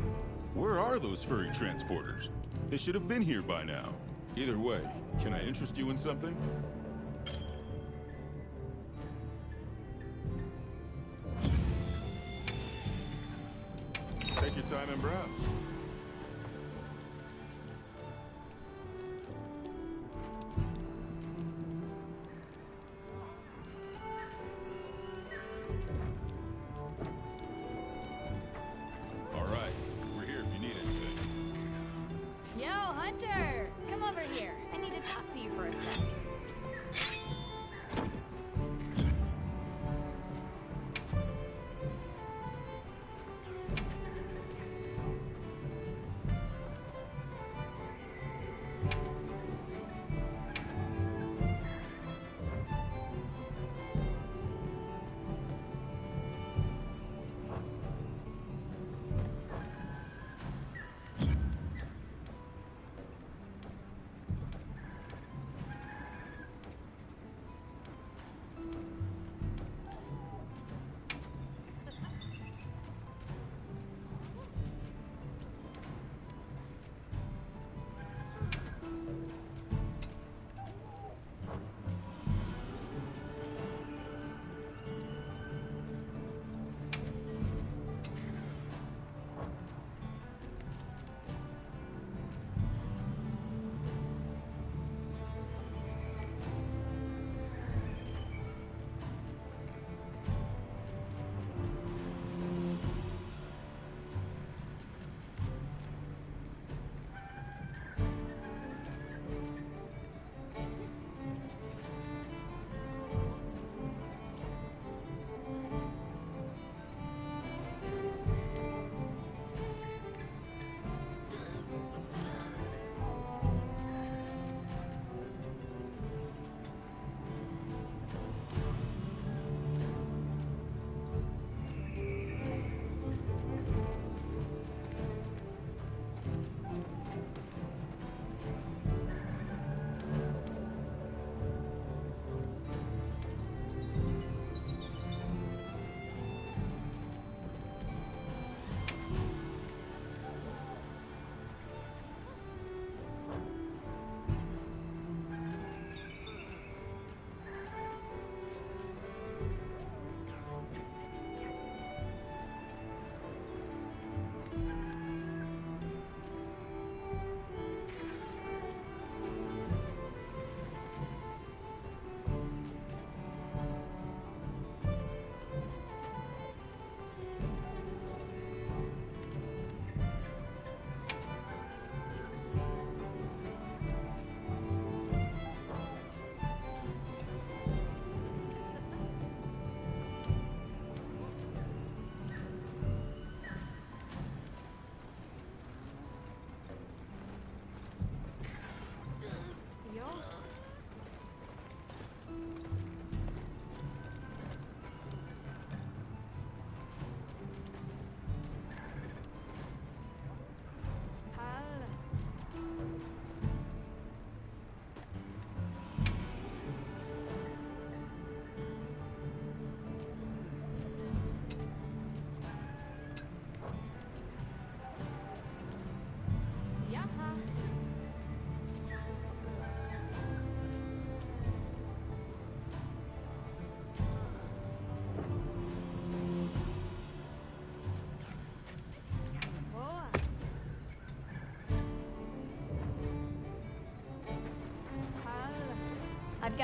where are those furry transporters? They should have been here by now. Either way, can I interest you in something? Take your time and browse. All right, we're here if you need anything. Yo, Hunter! Come over here. I need to talk to you for a sec.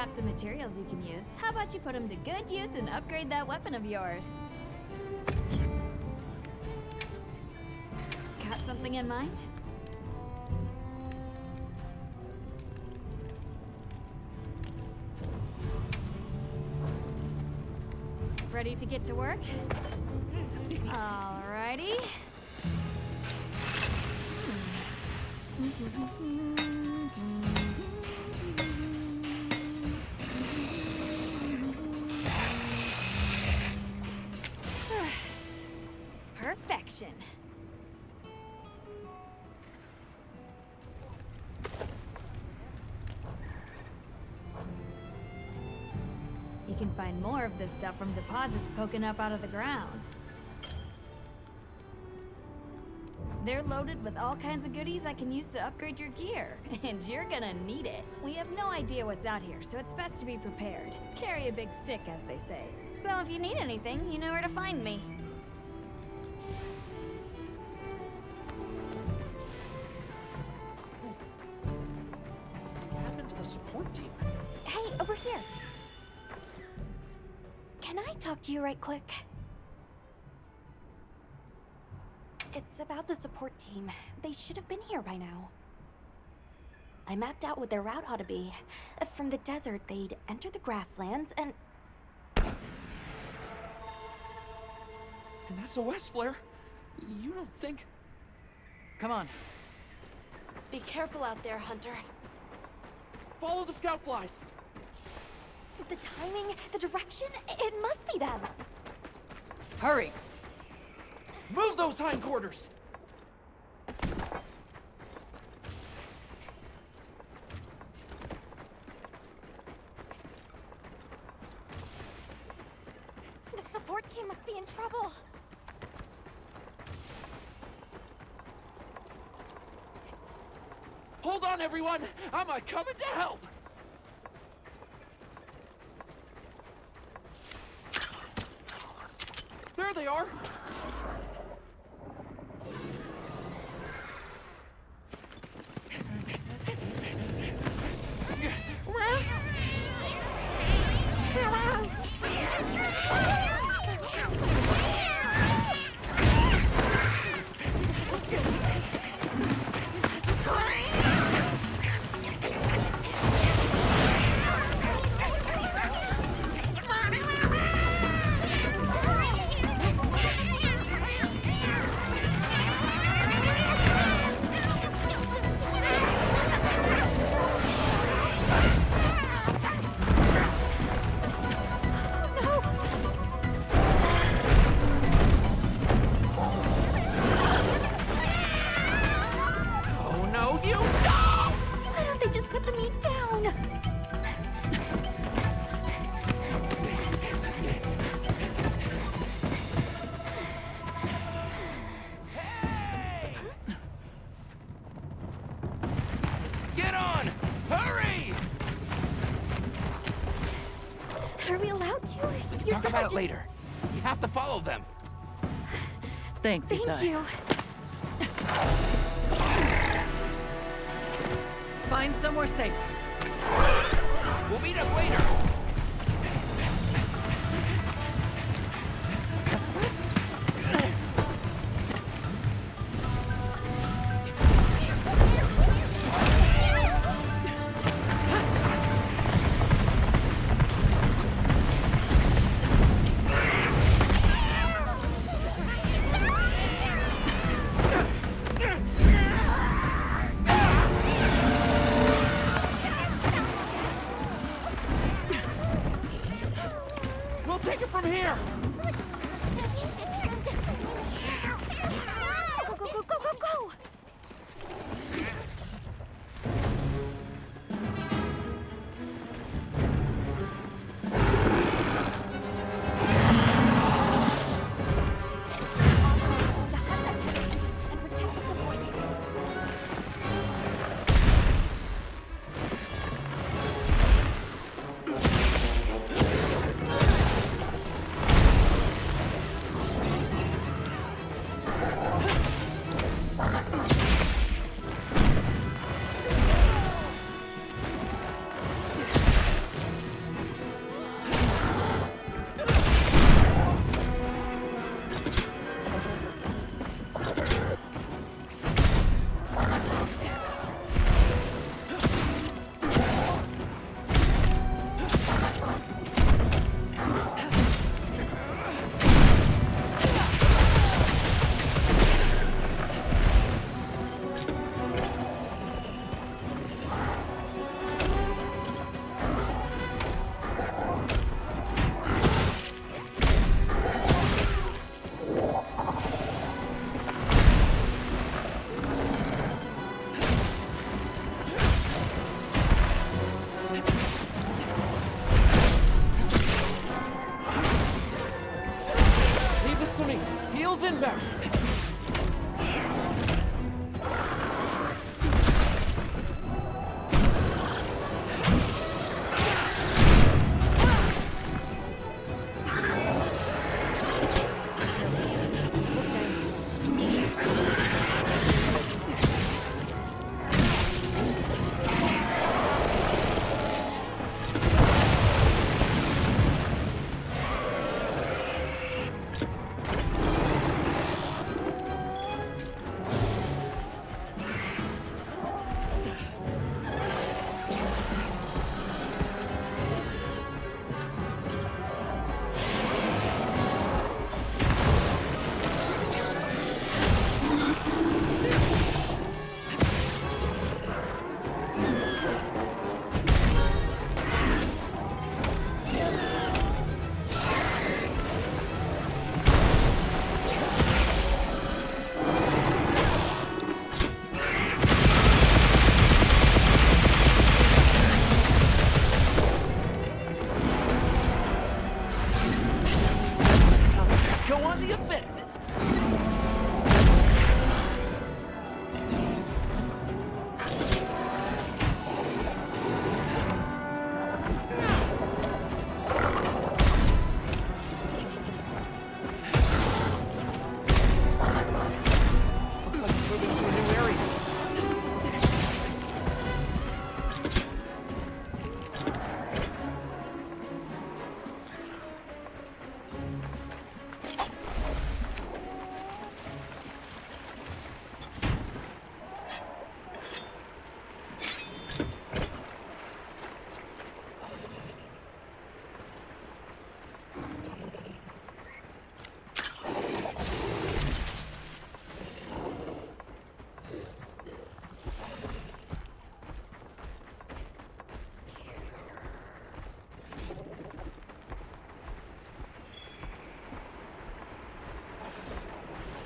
got some materials you can use. How about you put them to good use and upgrade that weapon of yours? Got something in mind? Ready to get to work? Alrighty. Perfection. You can find more of this stuff from deposits poking up out of the ground. They're loaded with all kinds of goodies I can use to upgrade your gear, and you're gonna need it. We have no idea what's out here, so it's best to be prepared. Carry a big stick, as they say. So if you need anything, you know where to find me. What happened to the support team? Hey, over here. Can I talk to you right quick? It's about the support team. They should have been here by now. I mapped out what their route ought to be. From the desert, they'd enter the grasslands and... And that's a West Flare. You don't think... Come on. Be careful out there, Hunter. Follow the scout flies. The timing, the direction, it must be them. Hurry! Move those hindquarters! The support team must be in trouble. Hold on, everyone! I'm coming to help! There they are! Talk about it later. We have to follow them. Thanks, Isai. Thank you. Find somewhere safe. We'll meet up later. Shields inbound!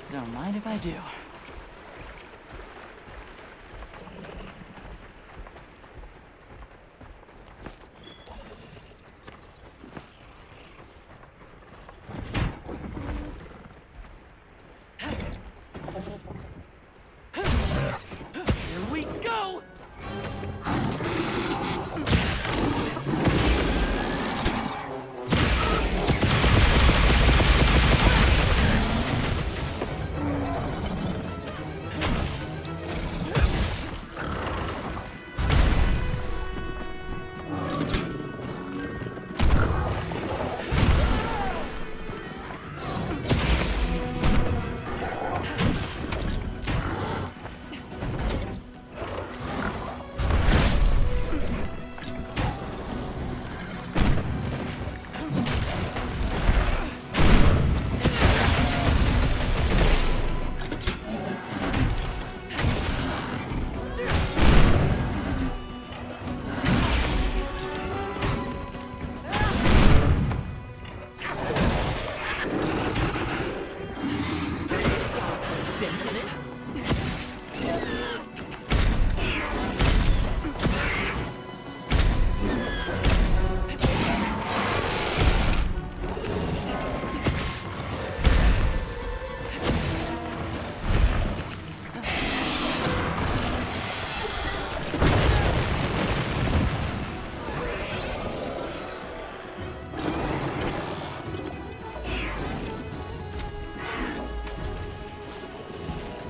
Don't mind if I do. Here we go!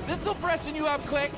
This'll freshen you up quick.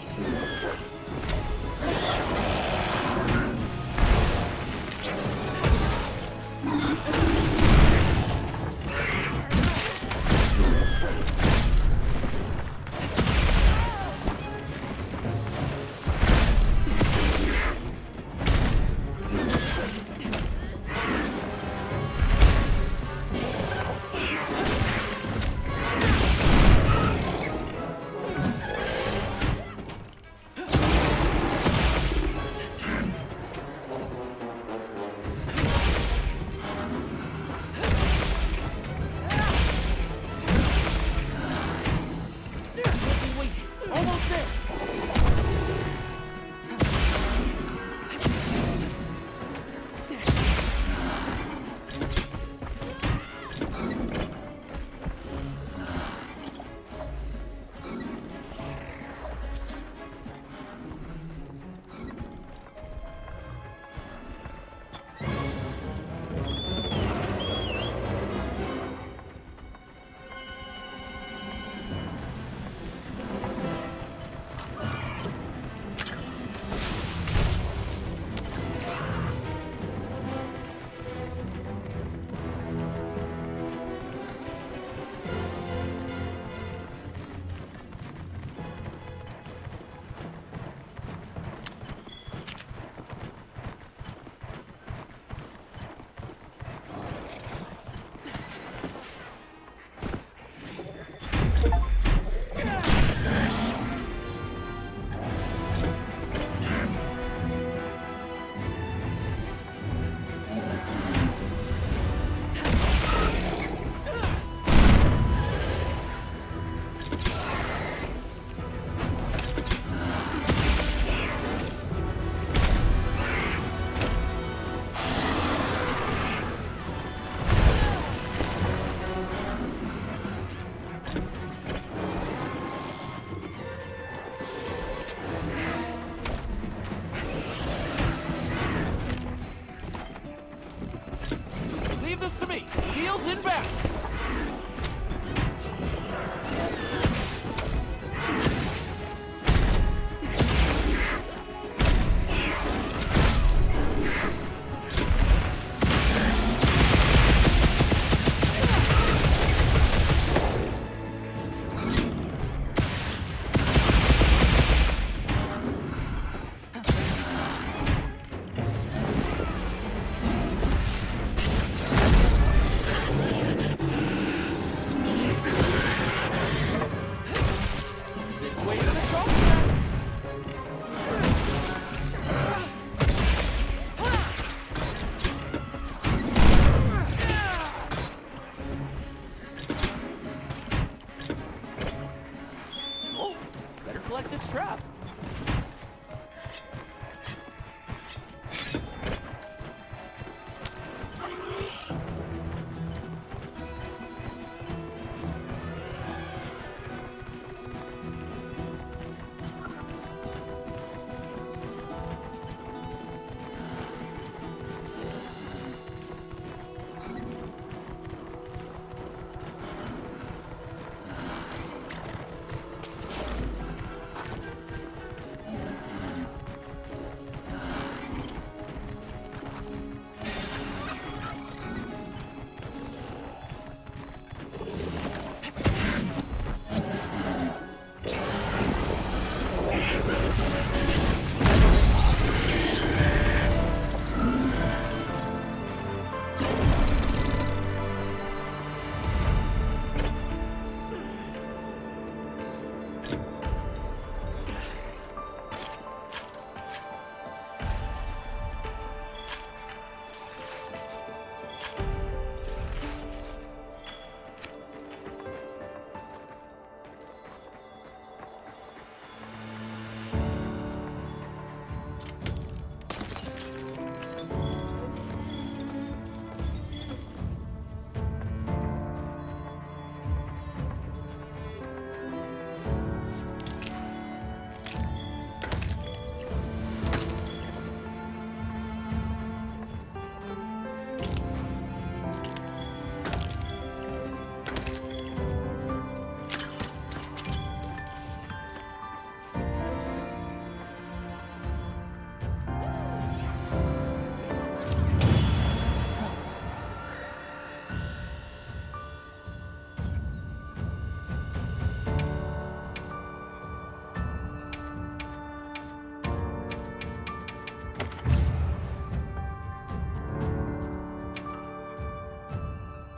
trap.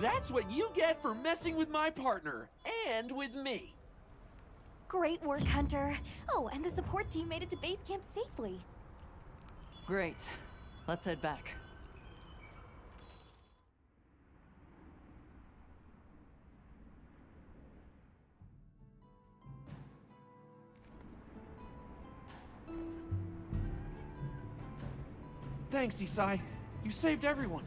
That's what you get for messing with my partner, and with me. Great work, Hunter. Oh, and the support team made it to base camp safely. Great. Let's head back. Thanks, Isai. You saved everyone.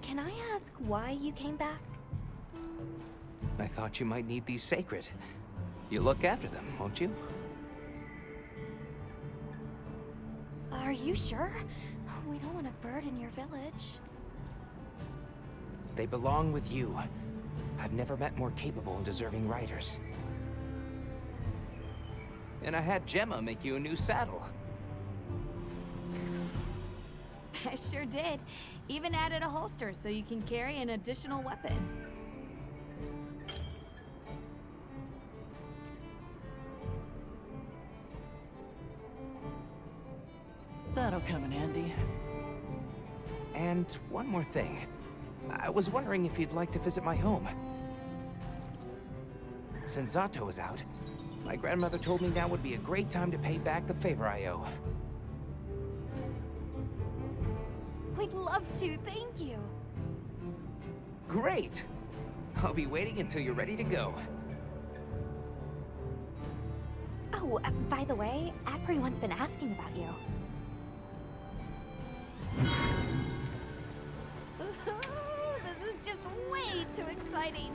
Can I ask why you came back? I thought you might need these sacred. You look after them, won't you? Are you sure? We don't want to burden your village. They belong with you. I've never met more capable and deserving riders. And I had Gemma make you a new saddle. I sure did. Even added a holster so you can carry an additional weapon. That'll come in handy. And one more thing. I was wondering if you'd like to visit my home. Since Zato is out, my grandmother told me now would be a great time to pay back the favor I owe. We'd love to, thank you. Great! I'll be waiting until you're ready to go. Oh, by the way, everyone's been asking about you. This is just way too exciting.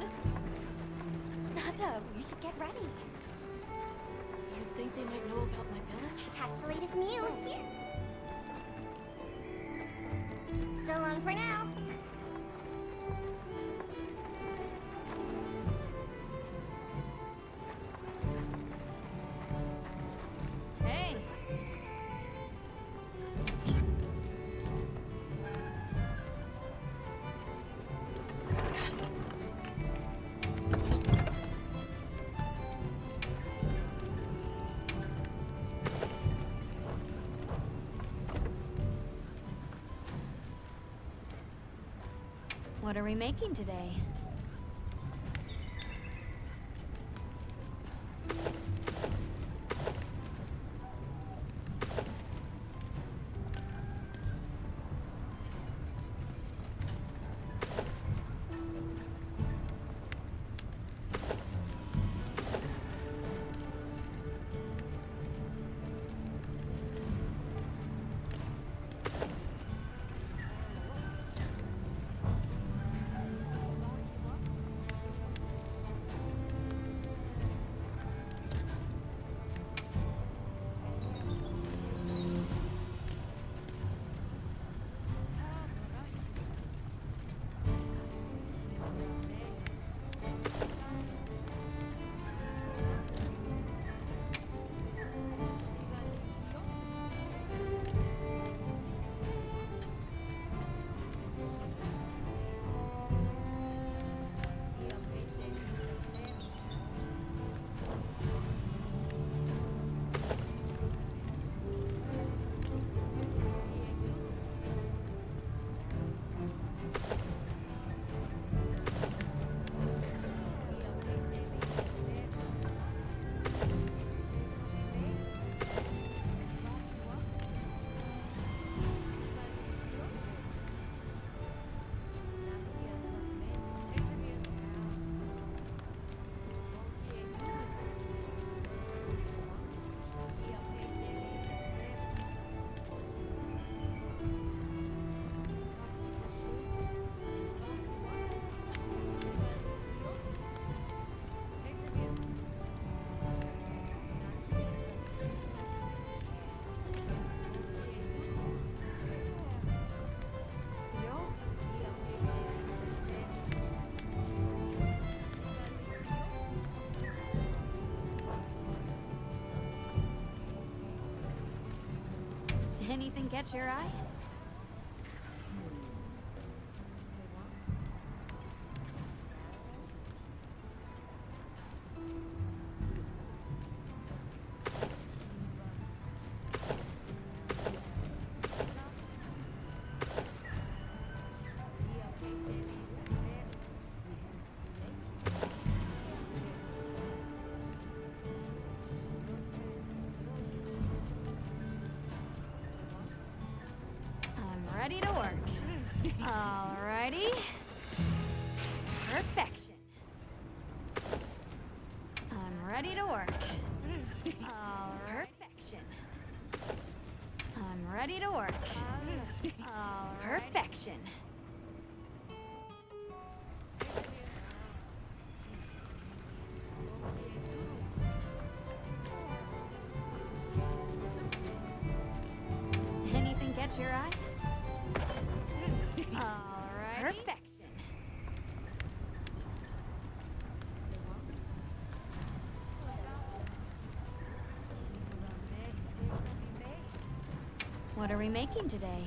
Nata, we should get ready. You think they might know about my village? Catch the latest news. So long for now. Hey. What are we making today? Anything catch your eye? Ready to work. Alrighty. Perfection. I'm ready to work. Perfection. I'm ready to work. Perfection. Anything catch your eye? Alright. Perfection. What are we making today?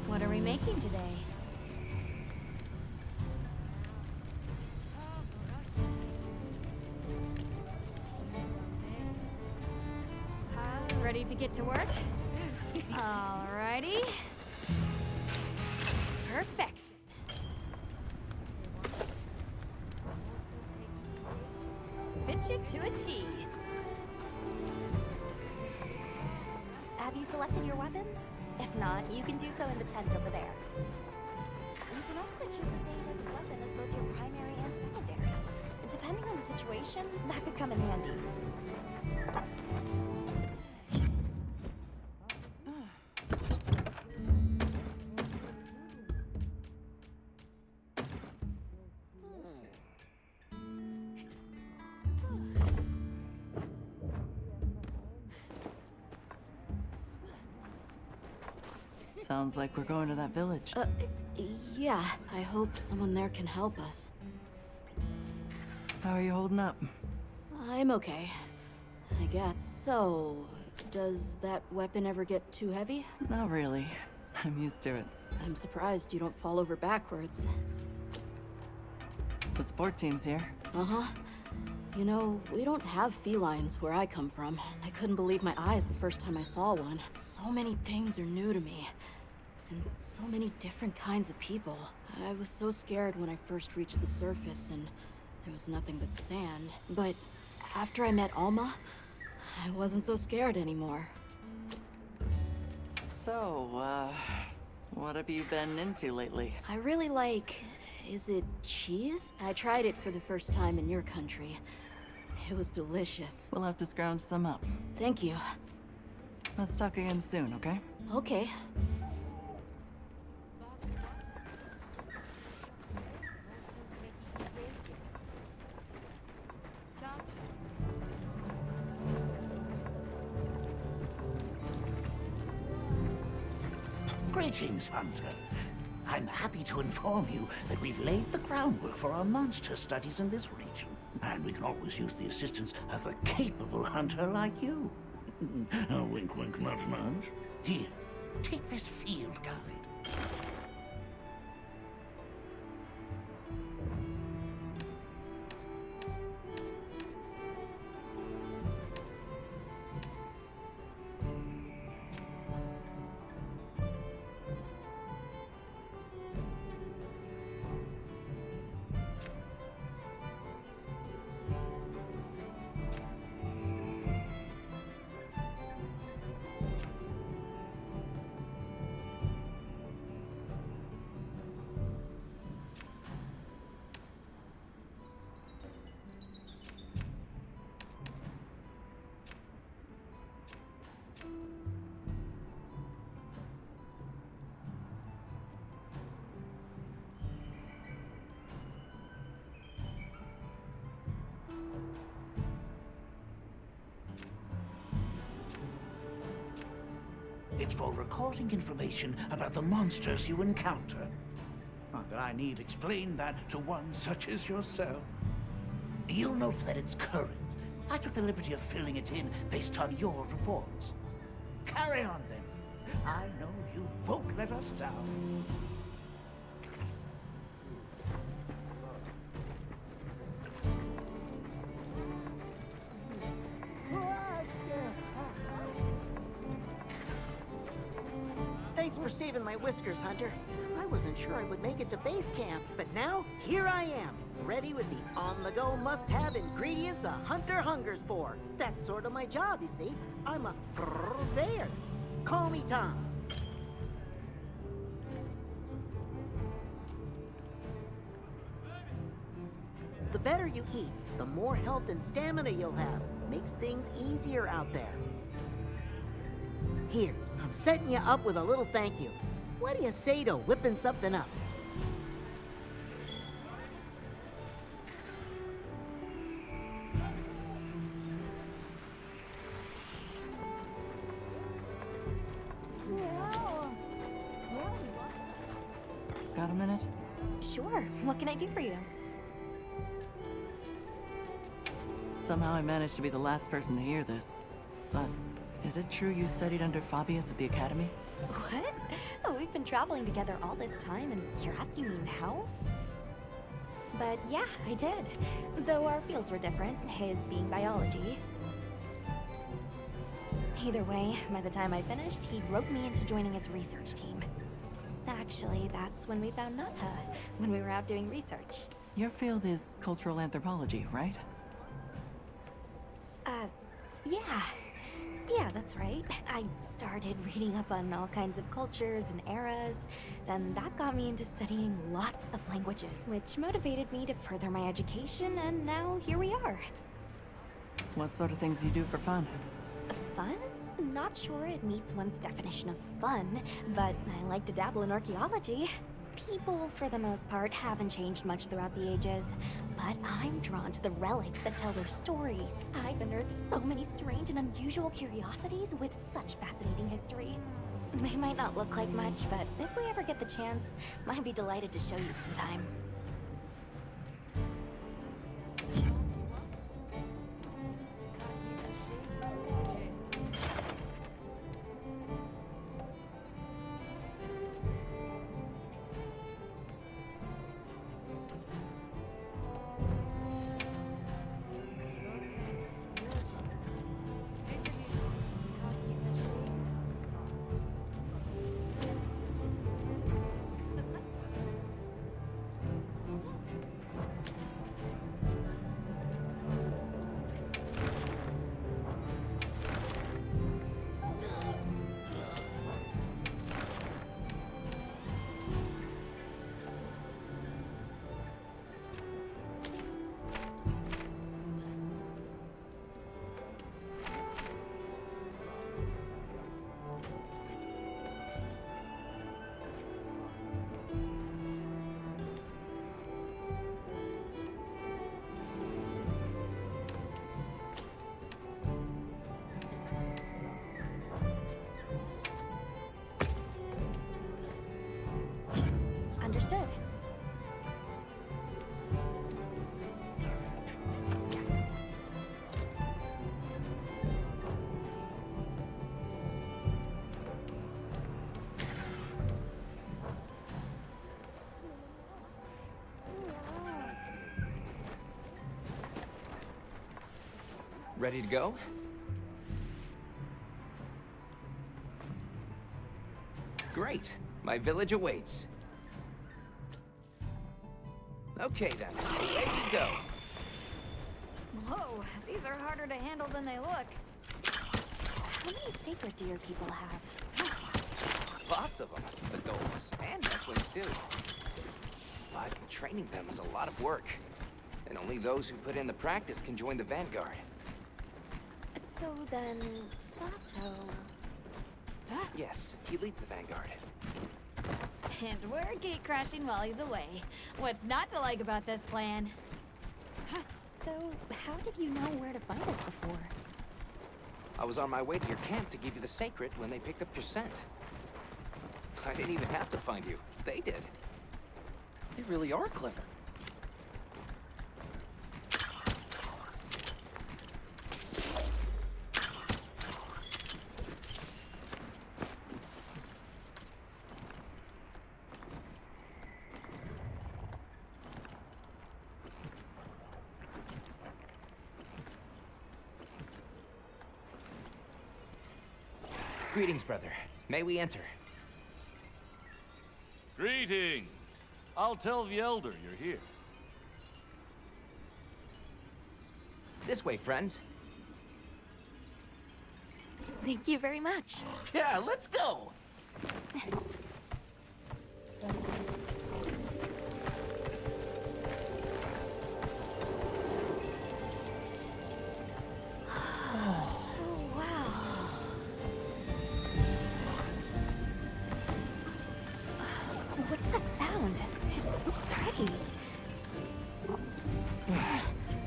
What are we making today? Ready to get to work? Alrighty. Perfection. Fit you to a T. Have you selected your weapons? If not, you can do so in the tent over there. You can also choose the same type of weapon as both your primary and secondary. Depending on the situation, that could come in handy. Sounds like we're going to that village. Yeah. I hope someone there can help us. How are you holding up? I'm okay. I guess. So, does that weapon ever get too heavy? Not really. I'm used to it. I'm surprised you don't fall over backwards. The support team's here. Uh-huh. You know, we don't have felines where I come from. I couldn't believe my eyes the first time I saw one. So many things are new to me. And so many different kinds of people. I was so scared when I first reached the surface and there was nothing but sand. But after I met Alma, I wasn't so scared anymore. So, what have you been into lately? I really like... is it cheese? I tried it for the first time in your country. It was delicious. We'll have to scrounge some up. Thank you. Let's talk again soon, okay? Okay. Greetings, Hunter. I'm happy to inform you that we've laid the groundwork for our monster studies in this region. And we can always use the assistance of a capable hunter like you. Wink, wink, nudge, nudge. Here, take this field guide. It's for recording information about the monsters you encounter. Not that I need explain that to one such as yourself. You'll note that it's current. I took the liberty of filling it in based on your reports. Carry on, then. I know you won't let us down. Thanks for saving my whiskers, Hunter. I wasn't sure I would make it to base camp, but now, here I am, ready with the on-the-go must-have ingredients a hunter hungers for. That's sort of my job, you see. I'm a purveyor. Call me Tom. The better you eat, the more health and stamina you'll have. Makes things easier out there. Here, I'm setting you up with a little thank you. What do you say to whipping something up? Got a minute? Sure. What can I do for you? Somehow I managed to be the last person to hear this. But is it true you studied under Fabius at the Academy? What? Oh, we've been traveling together all this time, and you're asking me now? But yeah, I did. Though our fields were different, his being biology. Either way, by the time I finished, he roped me into joining his research team. Actually, that's when we found Nata, when we were out doing research. Your field is cultural anthropology, right? Yeah. Yeah, that's right. I started reading up on all kinds of cultures and eras. Then that got me into studying lots of languages, which motivated me to further my education, and now here we are. What sort of things do you do for fun? Fun? Not sure it meets one's definition of fun, but I like to dabble in archaeology. People, for the most part, haven't changed much throughout the ages, but I'm drawn to the relics that tell their stories. I've unearthed so many strange and unusual curiosities with such fascinating history. They might not look like much, but if we ever get the chance, I'd be delighted to show you sometime. Understood. Ready to go? Great. My village awaits. Okay then, away we go. Whoa, these are harder to handle than they look. How many sacred deer people have? Lots of them, adults and nurslings too. But training them is a lot of work. And only those who put in the practice can join the Vanguard. So then, Sato... Yes, he leads the Vanguard. And we're gate crashing while he's away. What's not to like about this plan? So, how did you know where to find us before? I was on my way to your camp to give you the sacred when they picked up your scent. I didn't even have to find you. They did. They really are clever. Greetings, brother. May we enter? Greetings. I'll tell the Elder you're here. This way, friends. Thank you very much. Yeah, let's go. What's that sound? It's so pretty.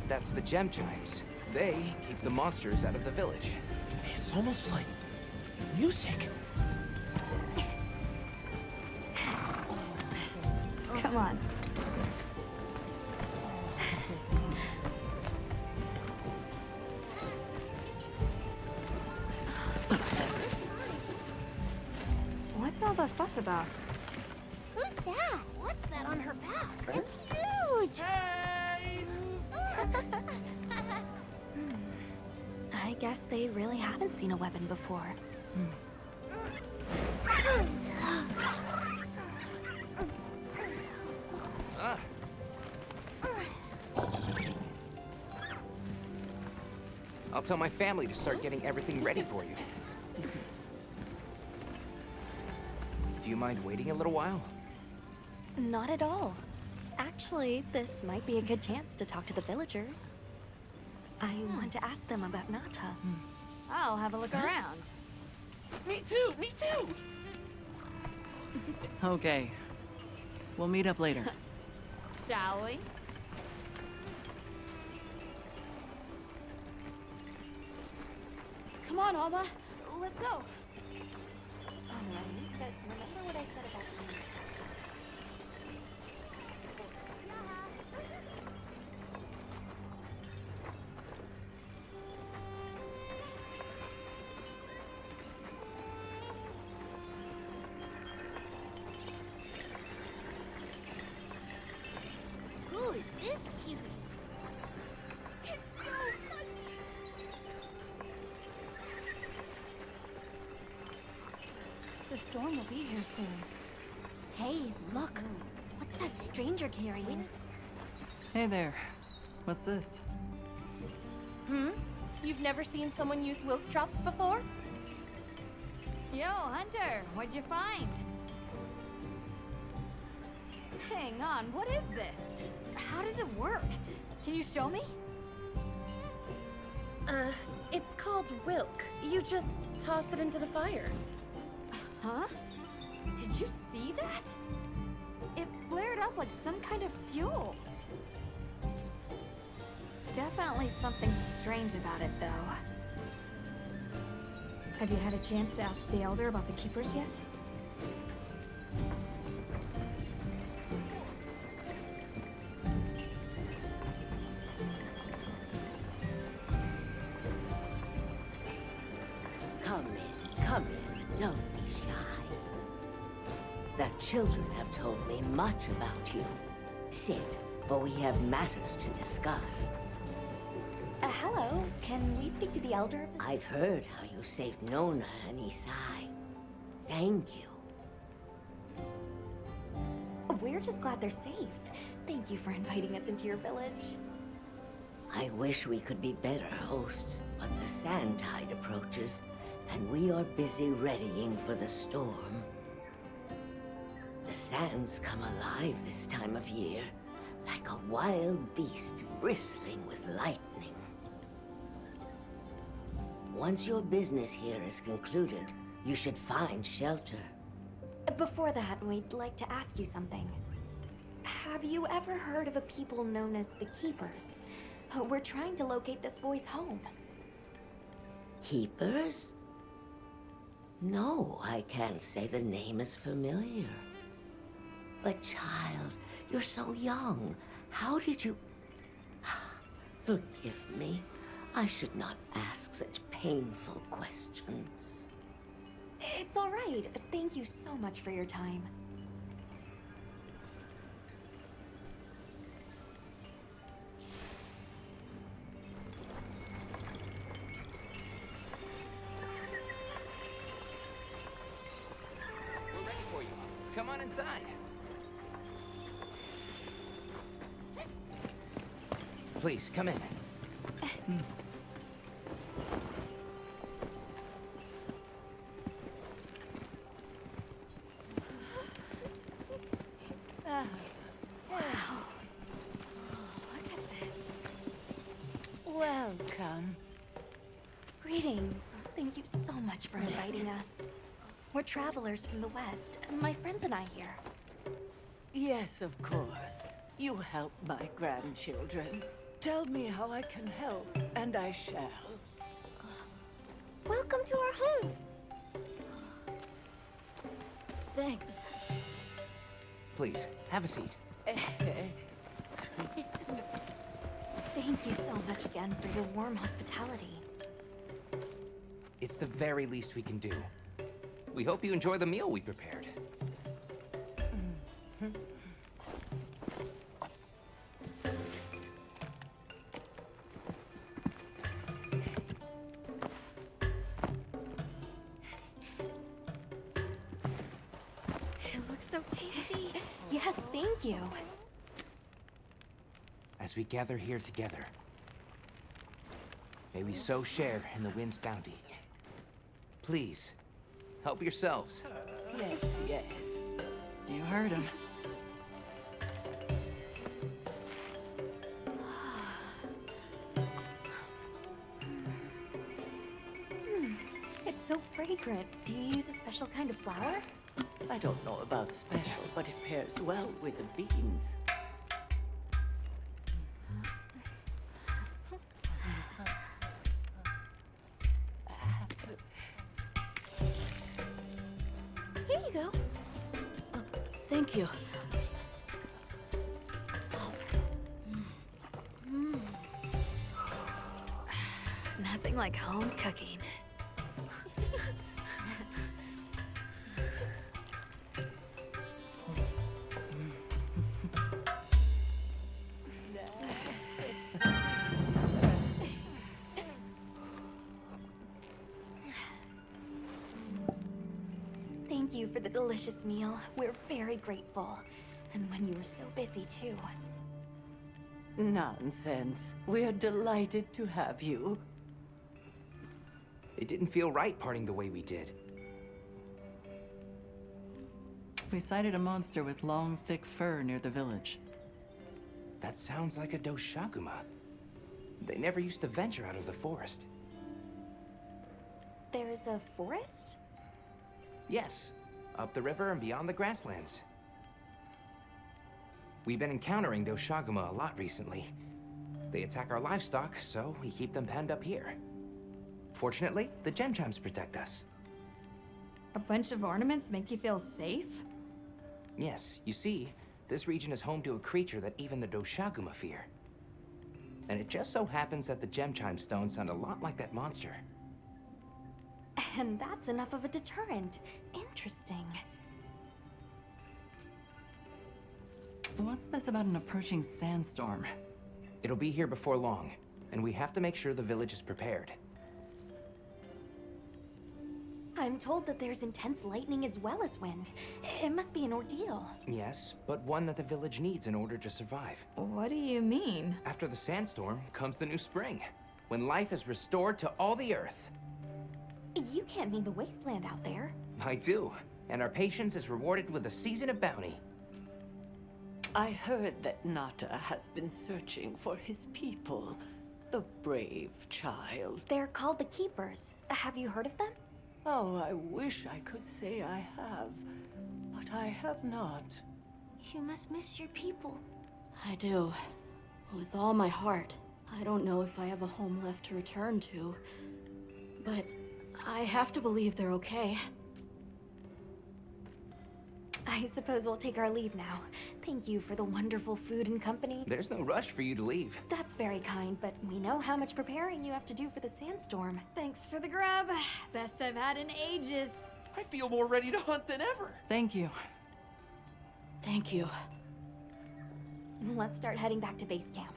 That's the gem chimes. They keep the monsters out of the village. It's almost like music. Come on. What's all the fuss about? Who's that? What's that on her back? It's huge! I guess they really haven't seen a weapon before. Ah. I'll tell my family to start getting everything ready for you. Do you mind waiting a little while? Not at all. Actually, this might be a good chance to talk to the villagers. I want to ask them about Nata. I'll have a look around. Me too, me too. Okay. We'll meet up later. Shall we? Come on, Alma. Let's go. Alright, but remember what I said about these. Who is this cutie? It's so fuzzy! The storm will be here soon. Hey, look! What's that stranger carrying? Hey there. What's this? You've never seen someone use wilk drops before? Yo, Hunter, what'd you find? Hang on, what is this? How does it work? Can you show me? It's called wilk. You just toss it into the fire. Huh? Did you see that? It flared up like some kind of fuel. Definitely something strange about it, though. Have you had a chance to ask the Elder about the Keepers yet? Come in, don't be shy. The children have told me much about you. Sit, for we have matters to discuss. Hello. Can we speak to the Elder? I've heard how you saved Nona and Isai. Thank you. We're just glad they're safe. Thank you for inviting us into your village. I wish we could be better hosts, but the sand tide approaches, and we are busy readying for the storm. The sands come alive this time of year, like a wild beast bristling with lightning. Once your business here is concluded, you should find shelter. Before that, we'd like to ask you something. Have you ever heard of a people known as the Keepers? We're trying to locate this boy's home. Keepers? No, I can't say the name is familiar. But child, you're so young. How did you... Forgive me. I should not ask such painful questions. It's all right. Thank you so much for your time. We're ready for you. Come on inside. Please, come in. Welcome. Greetings. Thank you so much for inviting us. We're travelers from the West, and my friends and I here. Yes, of course. You help my grandchildren. Tell me how I can help, and I shall. Welcome to our home. Thanks. Please, have a seat. Thank you so much again for your warm hospitality. It's the very least we can do. We hope you enjoy the meal we prepared. It looks so tasty. Yes, thank you. As we gather here together, may we so share in the wind's bounty. Please, help yourselves. Yes, yes. You heard him. It's so fragrant. Do you use a special kind of flour? I don't know about special, but it pairs well with the beans. Here you go. Thank you. Nothing like home cooking. Thank you for the delicious meal. We're very grateful. And when you were so busy, too. Nonsense. We're delighted to have you. It didn't feel right parting the way we did. We sighted a monster with long, thick fur near the village. That sounds like a Doshaguma. They never used to venture out of the forest. There's a forest? Yes, up the river and beyond the grasslands. We've been encountering Doshaguma a lot recently. They attack our livestock, so we keep them penned up here. Fortunately, the gem chimes protect us. A bunch of ornaments make you feel safe? Yes, you see, this region is home to a creature that even the Doshaguma fear. And it just so happens that the gem chime stones sound a lot like that monster. And that's enough of a deterrent. Interesting. What's this about an approaching sandstorm? It'll be here before long, and we have to make sure the village is prepared. I'm told that there's intense lightning as well as wind. It must be an ordeal. Yes, but one that the village needs in order to survive. What do you mean? After the sandstorm comes the new spring, when life is restored to all the earth. You can't mean the wasteland out there. I do, and our patience is rewarded with a season of bounty. I heard that Nata has been searching for his people. The brave child. They're called the Keepers. Have you heard of them? Oh, I wish I could say I have, but I have not. You must miss your people. I do. With all my heart. I don't know if I have a home left to return to. but I have to believe they're okay. I suppose we'll take our leave now. Thank you for the wonderful food and company. There's no rush for you to leave. That's very kind, but we know how much preparing you have to do for the sandstorm. Thanks for the grub. Best I've had in ages. I feel more ready to hunt than ever. Thank you. Thank you. Let's start heading back to base camp.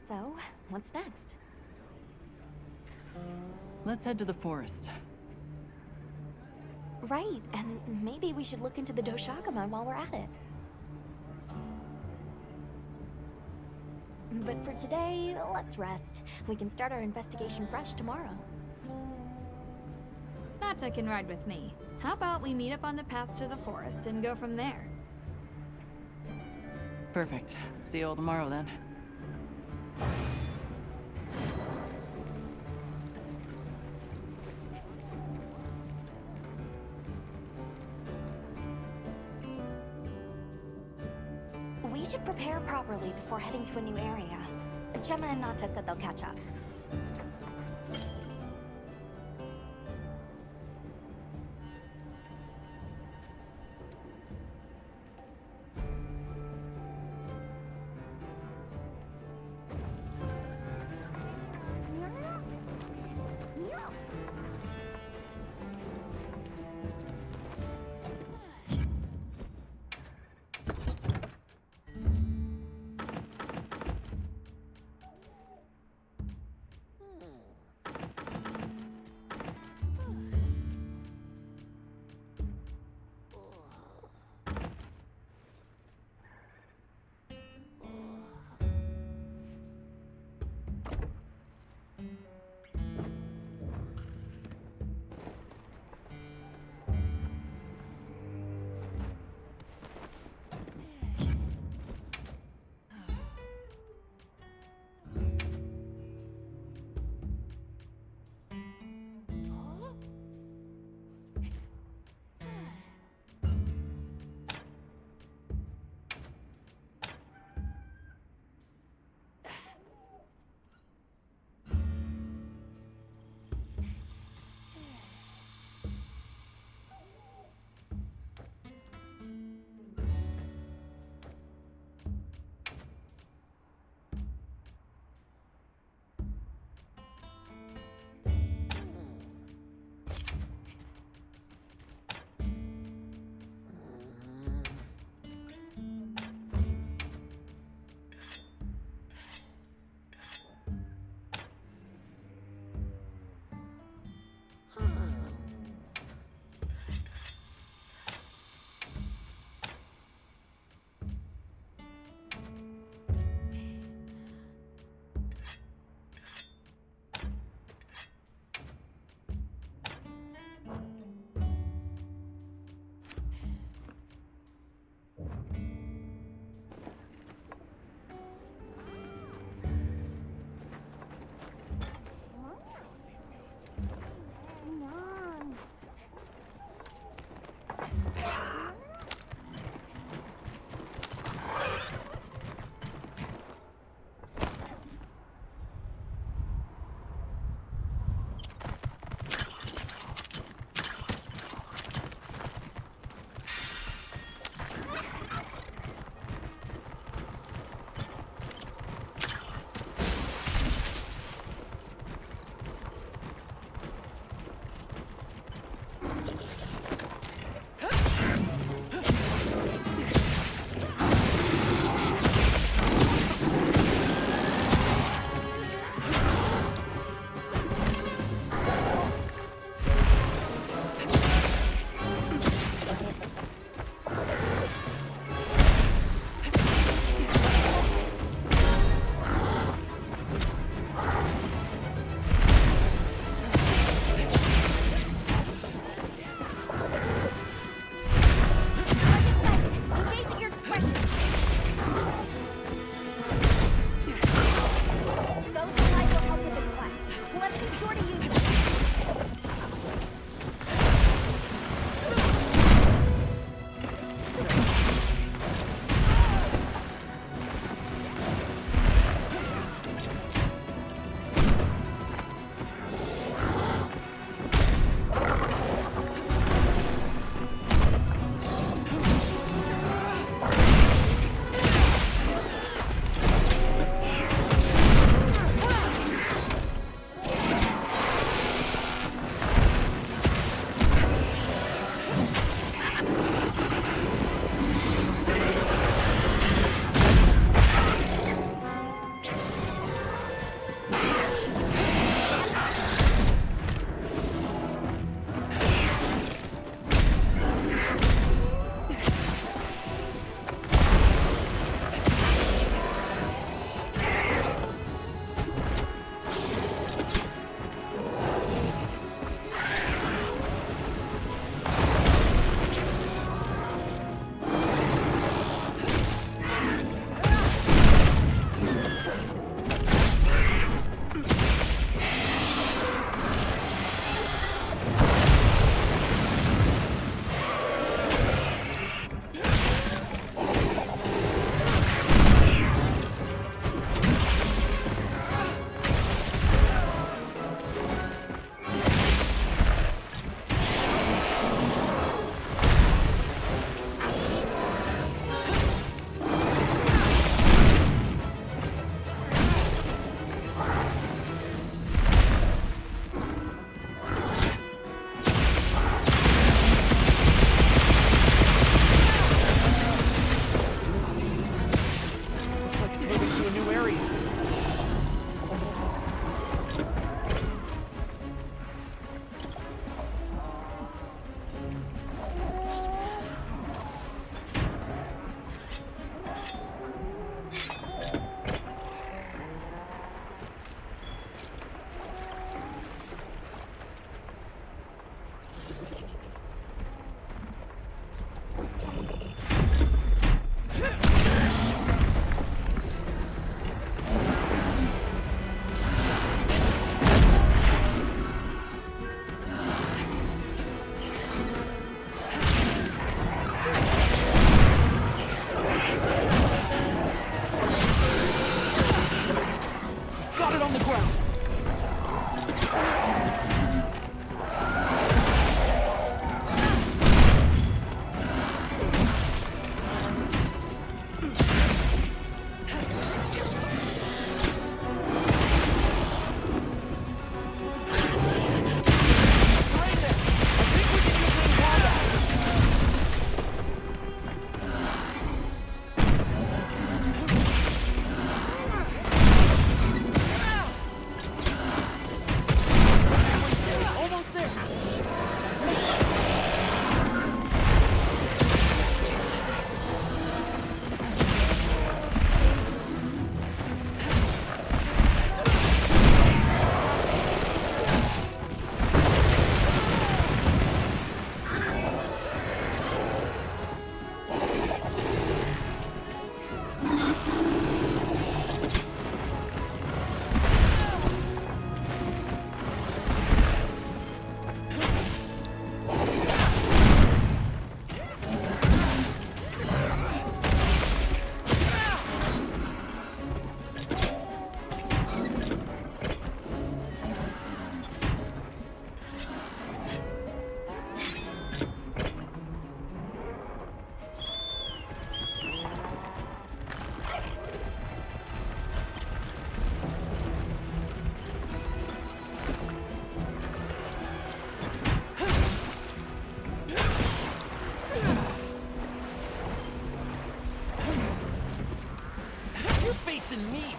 So, what's next? Let's head to the forest. Right, and maybe we should look into the Doshagama while we're at it. But for today, let's rest. We can start our investigation fresh tomorrow. Nata can ride with me. How about we meet up on the path to the forest and go from there? Perfect. See you all tomorrow then. We should prepare properly before heading to a new area. Gemma and Nata said they'll catch up.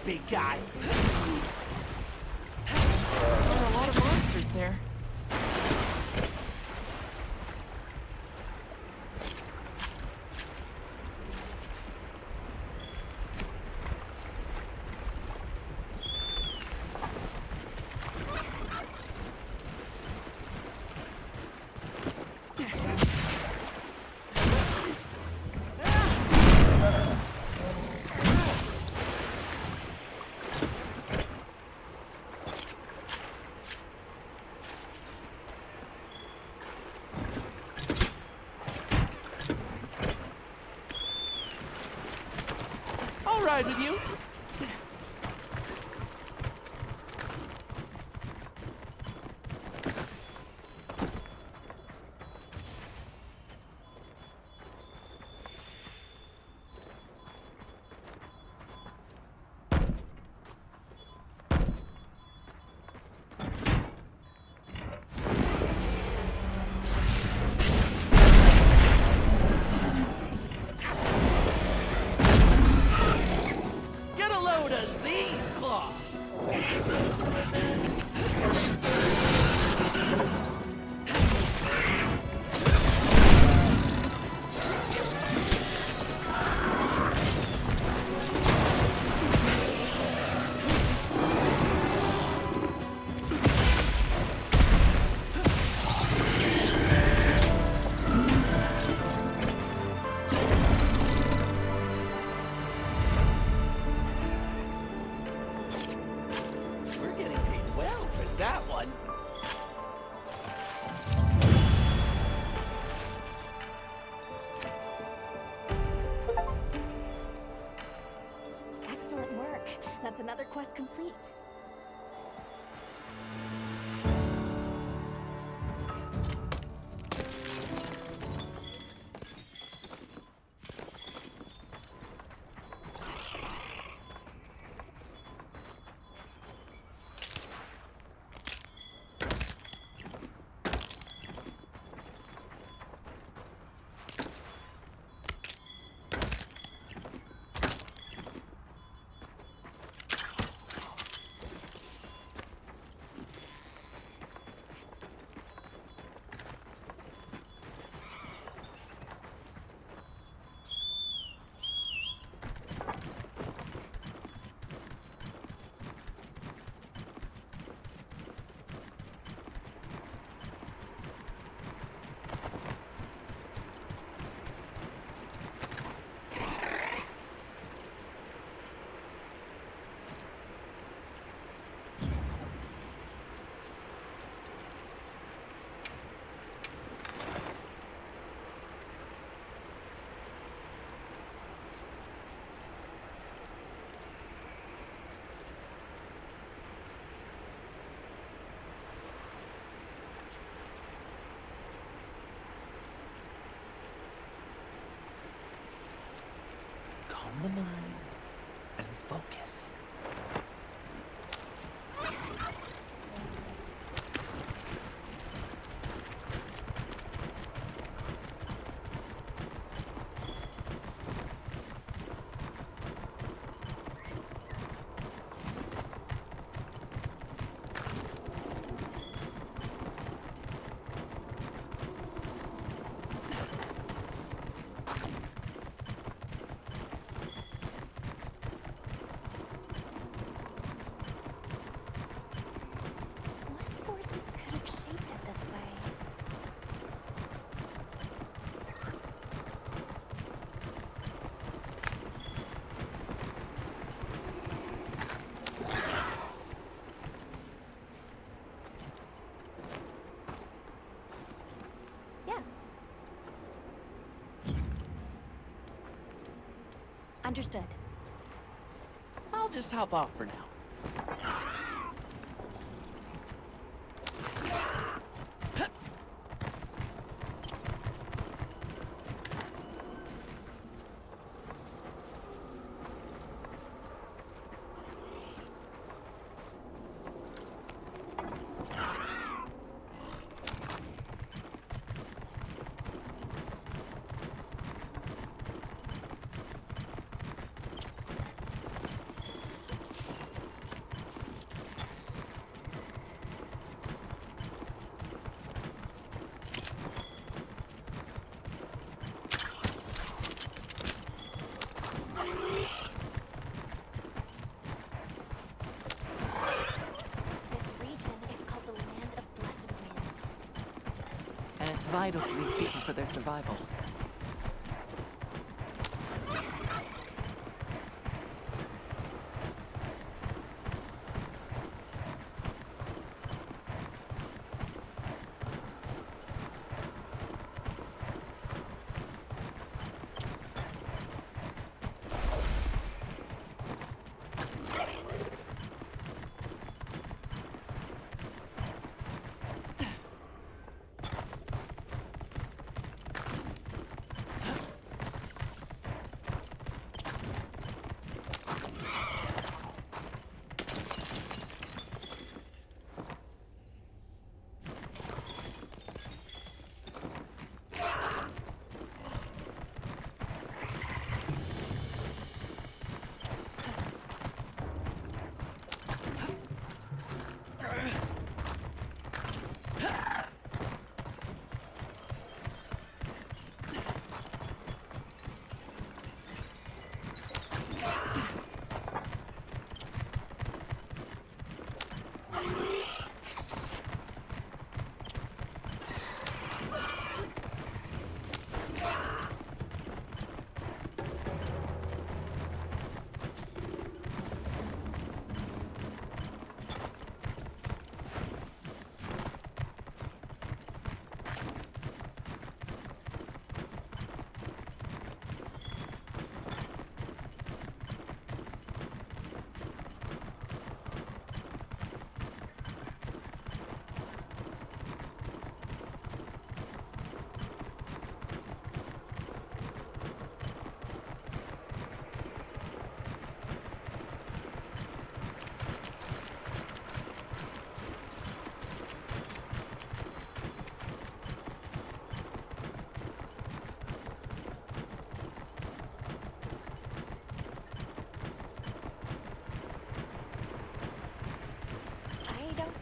big guy. There are a lot of monsters there. I'll ride with you. Get a load of these claws. We're getting paid well for that one. Excellent work. That's another quest complete. Calm the mind and focus. What forces could have shaped it this way? Yes. Understood. I'll just hop off for now. vital to these people for their survival.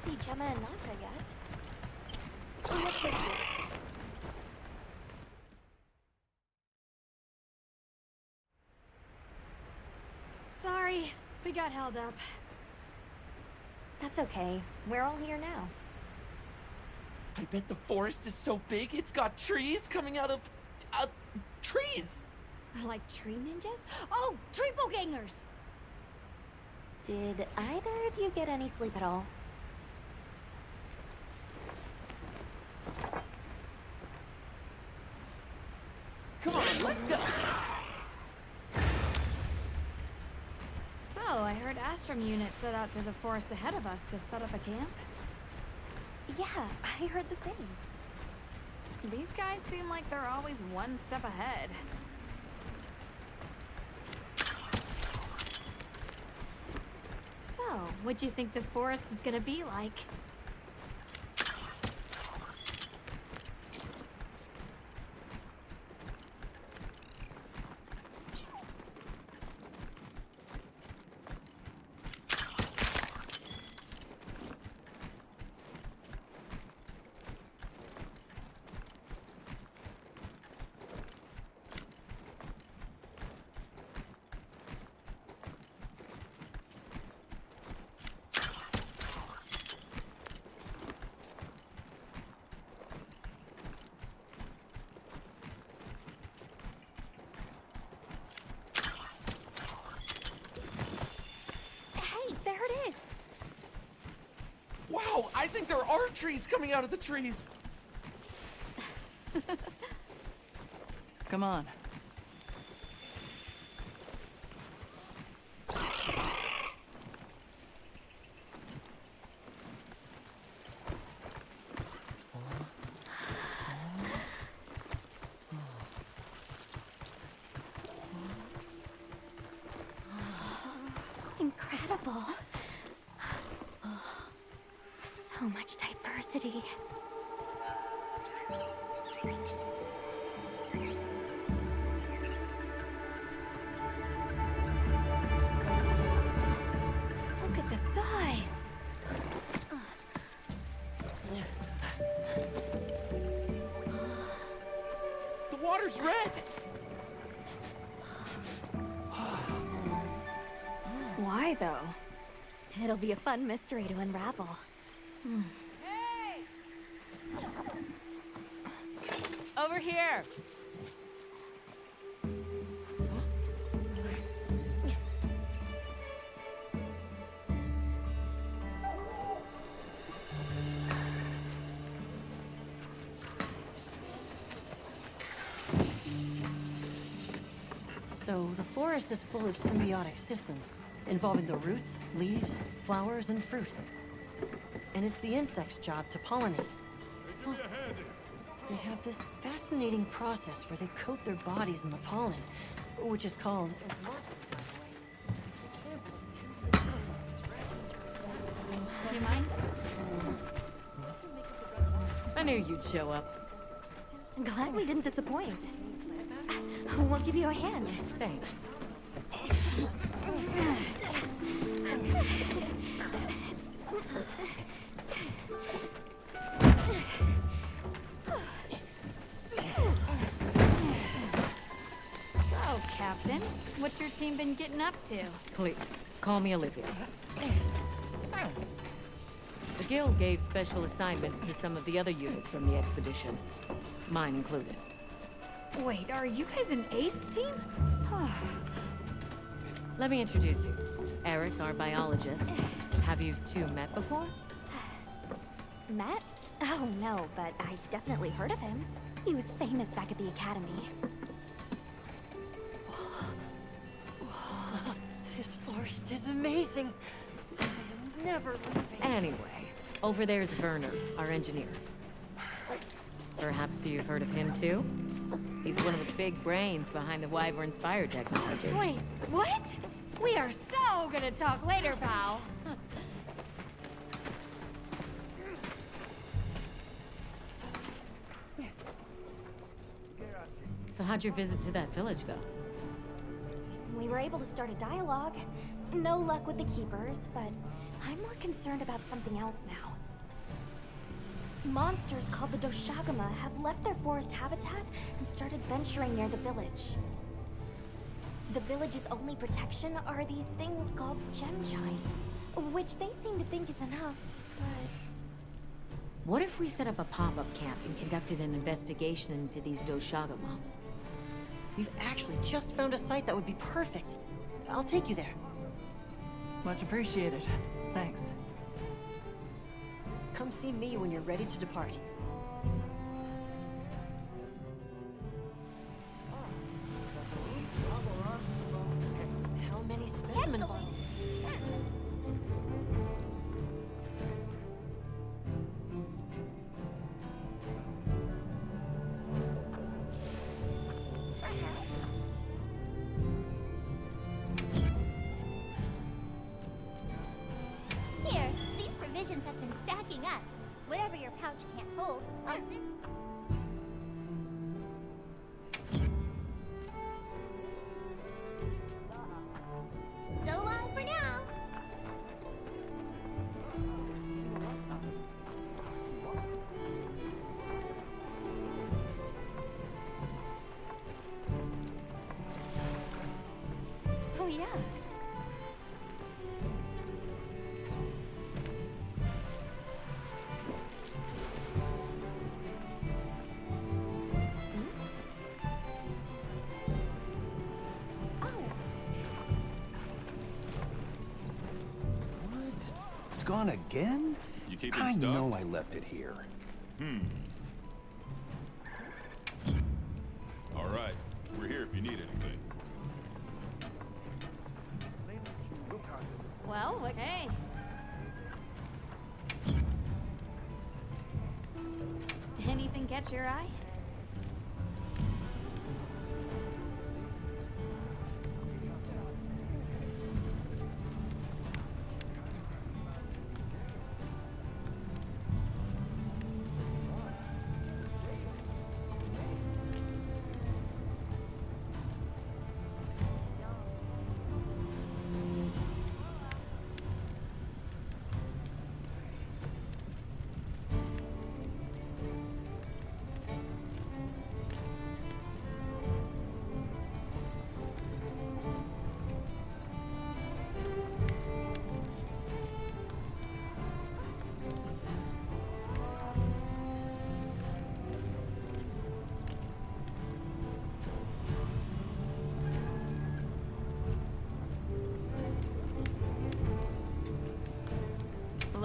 See Gemma and Nata yet. What's with you? Sorry, we got held up. That's okay. We're all here now. I bet the forest is so big it's got trees coming out of trees. Like tree ninjas? Oh, triple gangers! Did either of you get any sleep at all? Come on, let's go! So, I heard Astrum unit set out to the forest ahead of us to set up a camp? Yeah, I heard the same. These guys seem like they're always one step ahead. So, what'd you think the forest is gonna be like? Wow, I think there are trees coming out of the trees. Come on. Incredible. So much diversity. Look at the size. The water's red. Why, though? It'll be a fun mystery to unravel. here! So, the forest is full of symbiotic systems, involving the roots, leaves, flowers, and fruit. And it's the insects' job to pollinate. Huh. They have this fascinating process where they coat their bodies in the pollen, which is called... Do you mind? I knew you'd show up. Glad we didn't disappoint. We'll give you a hand. Thanks. So, Captain, what's your team been getting up to? Please, call me Olivia. The Guild gave special assignments to some of the other units from the expedition, mine included. Wait, are you guys an ace team? Let me introduce you. Eric, our biologist. Have you two met before? Matt? Oh, no, but I've definitely heard of him. He was famous back at the Academy. This forest is amazing. I am never leaving. Anyway, over there's Werner, our engineer. Perhaps you've heard of him too? He's one of the big brains behind the Wyvern's fire technology. Wait, what? We are so gonna talk later, pal. So how'd your visit to that village go? We were able to start a dialogue. No luck with the Keepers, but I'm more concerned about something else now. Monsters called the Doshagama have left their forest habitat and started venturing near the village. The village's only protection are these things called gem chimes, which they seem to think is enough, but... What if we set up a pop-up camp and conducted an investigation into these Doshagama? We've actually just found a site that would be perfect. I'll take you there. Much appreciated. Thanks. Come see me when you're ready to depart. How many specimen bottles? Here, these provisions have been stacking up. Whatever your pouch can't hold, I'll zip. So long for now. Oh, yeah. It's gone again? You keeping I stuck? know I left it here. All right, we're here if you need anything. Well, hey. Anything catch your eye?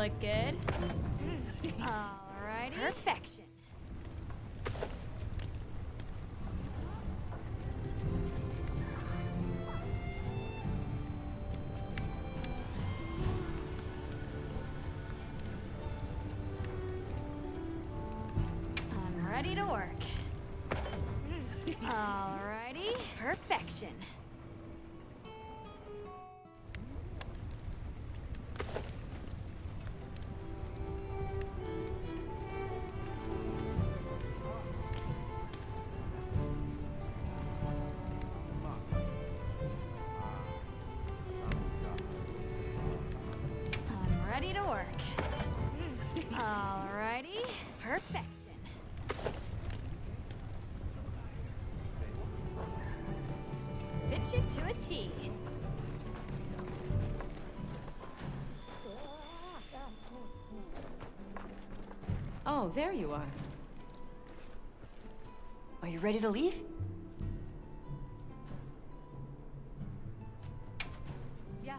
look good. Alrighty. Perfection. I'm ready to work. Alrighty. Perfection. I'm ready to work. Alrighty. Perfection. Fit you to a T. Oh, there you are. Are you ready to leave? Yeah.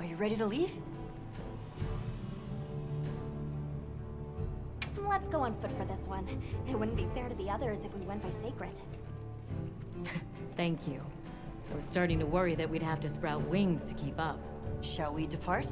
You ready to leave? Let's go on foot for this one. It wouldn't be fair to the others if we went by Sacred. Thank you. I was starting to worry that we'd have to sprout wings to keep up. Shall we depart?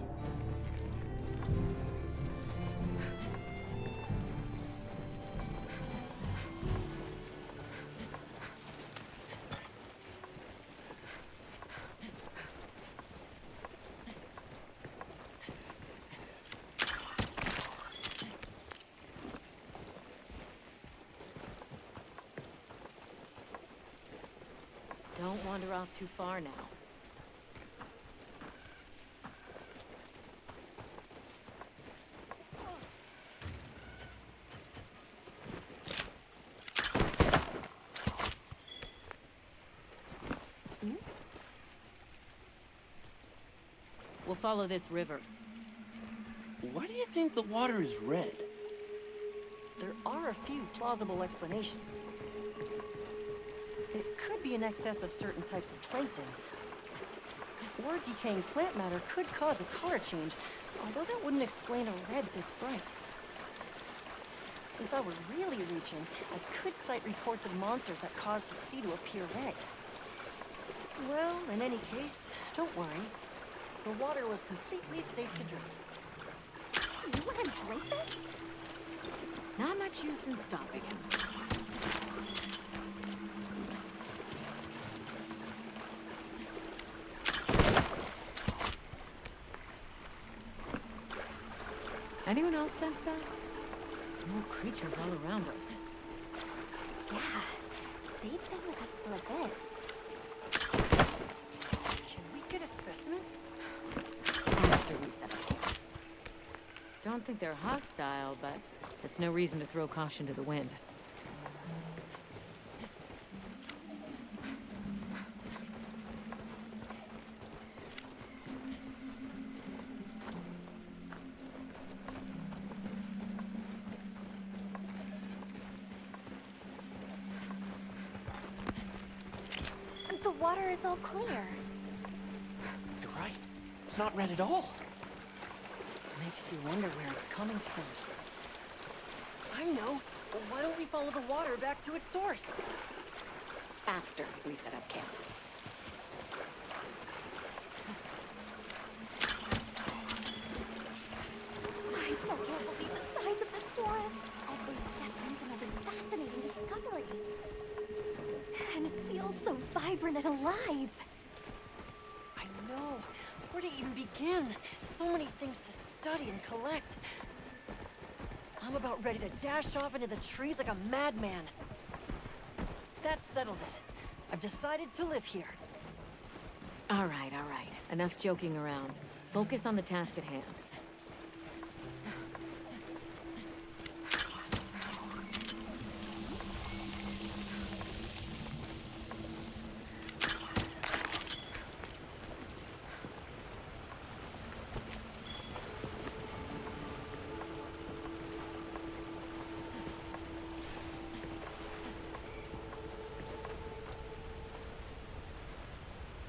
Don't wander off too far now. We'll follow this river. Why do you think the water is red? There are a few plausible explanations. It could be in excess of certain types of plankton. Or decaying plant matter could cause a color change, although that wouldn't explain a red this bright. If I were really reaching, I could cite reports of monsters that cause the sea to appear red. Well, in any case, don't worry. The water was completely safe to drink. You want to drink this? Not much use in stopping him. Anyone else sense that? Small creatures all around us. Yeah, they've been with us for a bit. Can we get a specimen? After we set up camp. Don't think they're hostile, but that's no reason to throw caution to the wind. The water is all clear. You're right. It's not red at all. Makes you wonder where it's coming from. I know. Well, why don't we follow the water back to its source? After we set up camp. I still can't believe the size of this forest. Every step brings another fascinating discovery. And it feels so vibrant and alive. I know. Where to even begin? So many things to study and collect. I'm about ready to dash off into the trees like a madman. That settles it. I've decided to live here. All right, all right. Enough joking around. Focus on the task at hand.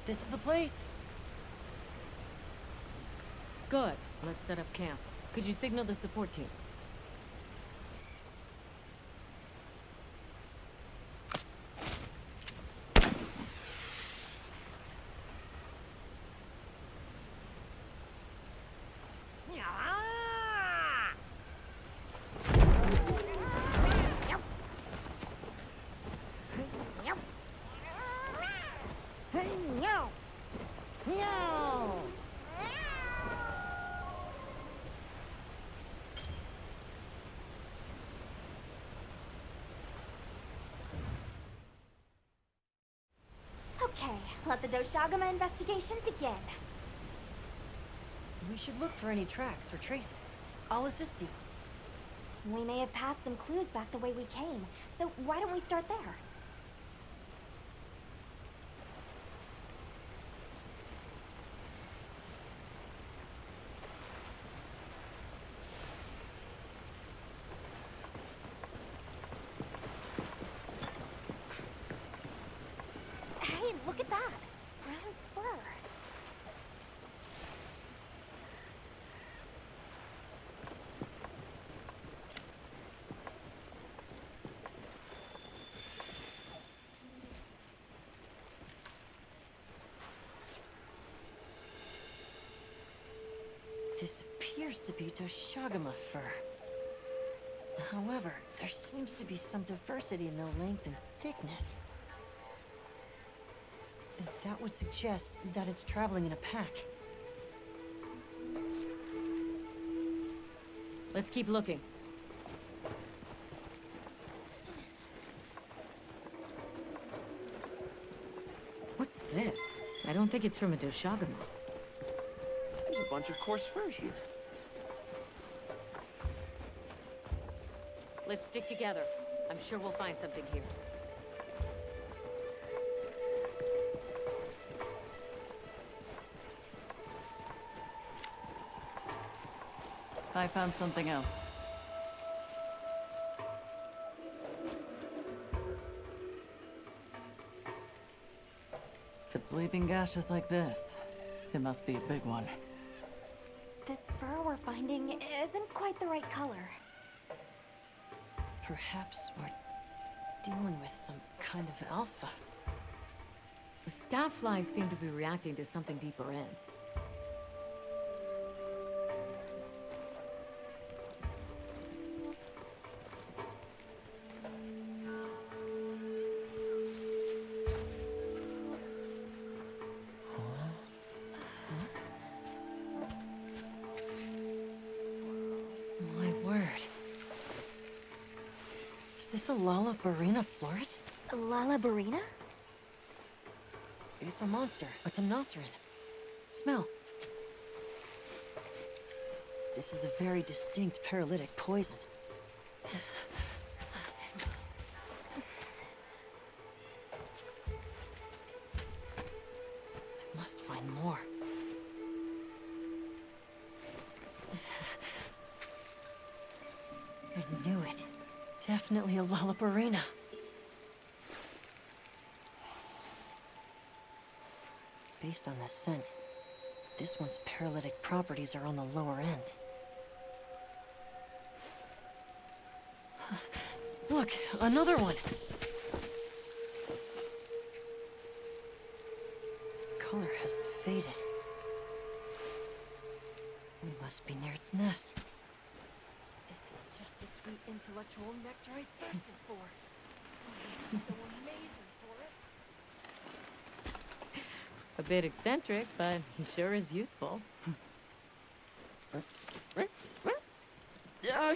This is the place. Good. Let's set up camp. Could you signal the support team? Okay, let the Doshagama investigation begin. We should look for any tracks or traces. I'll assist you. We may have passed some clues back the way we came, so why don't we start there? Hey, look at that! Brown fur. This appears to be Doshagama fur. However, there seems to be some diversity in the length and thickness. That would suggest that it's traveling in a pack. Let's keep looking. What's this? I don't think it's from a Doshagama. There's a bunch of coarse fur here. Let's stick together. I'm sure we'll find something here. I found something else. If it's leaving gashes like this, it must be a big one. This fur we're finding isn't quite the right color. Perhaps we're dealing with some kind of alpha. The scout flies seem to be reacting to something deeper in. My word. Is this a Lalabarina floret? A Lalabarina? It's a monster, a Temnoceran. Smell. This is a very distinct paralytic poison. I must find more. I knew it. Definitely a Lalabarina. Based on the scent, this one's paralytic properties are on the lower end. Look, another one! Color hasn't faded. We must be near its nest. This is just the sweet intellectual nectar I thirsted for. Oh, this is so amazing, Forrest. A bit eccentric, but he sure is useful.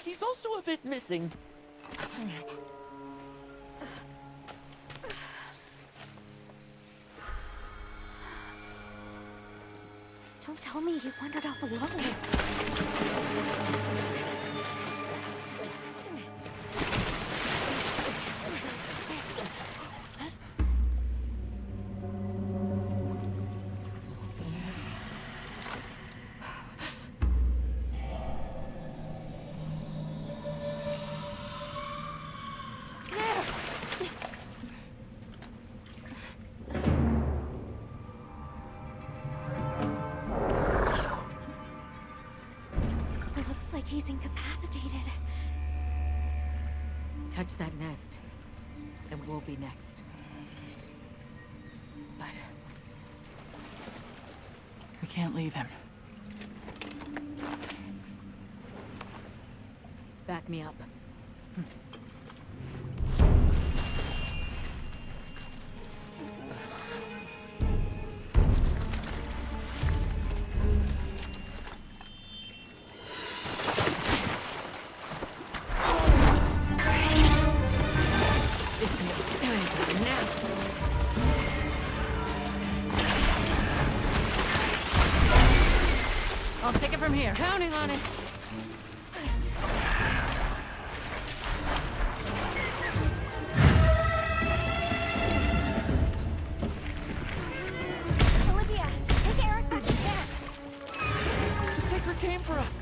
He's also a bit missing. Don't tell me he wandered off alone. Looks like he's incapacitated. Touch that nest, and we'll be next. But We can't leave him. back me up. I'll take it from here. Counting on it. Olivia, take Eric back to camp. The Sacred came for us.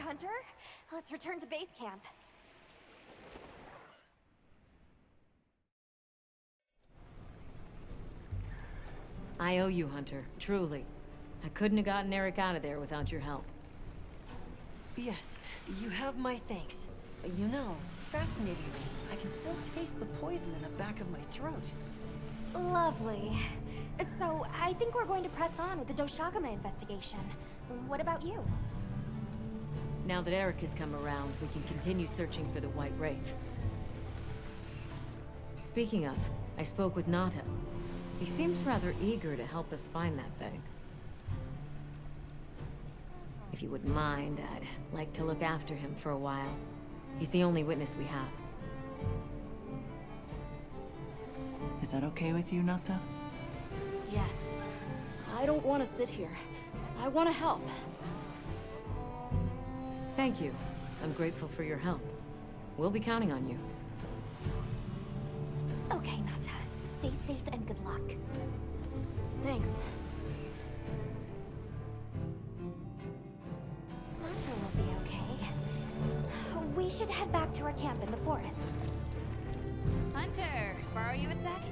Hunter. Let's return to base camp. I owe you, Hunter. Truly. I couldn't have gotten Eric out of there without your help. Yes, you have my thanks. You know, fascinatingly, I can still taste the poison in the back of my throat. Lovely. So, I think we're going to press on with the Doshagama investigation. What about you? Now that Eric has come around, we can continue searching for the White Wraith. Speaking of, I spoke with Nata. He seems rather eager to help us find that thing. If you wouldn't mind, I'd like to look after him for a while. He's the only witness we have. Is that okay with you, Nata? Yes. I don't want to sit here. I want to help. Thank you. I'm grateful for your help. We'll be counting on you. Okay, Nata. Stay safe and good luck. Thanks. Nata will be okay. We should head back to our camp in the forest. Hunter, borrow you a sec?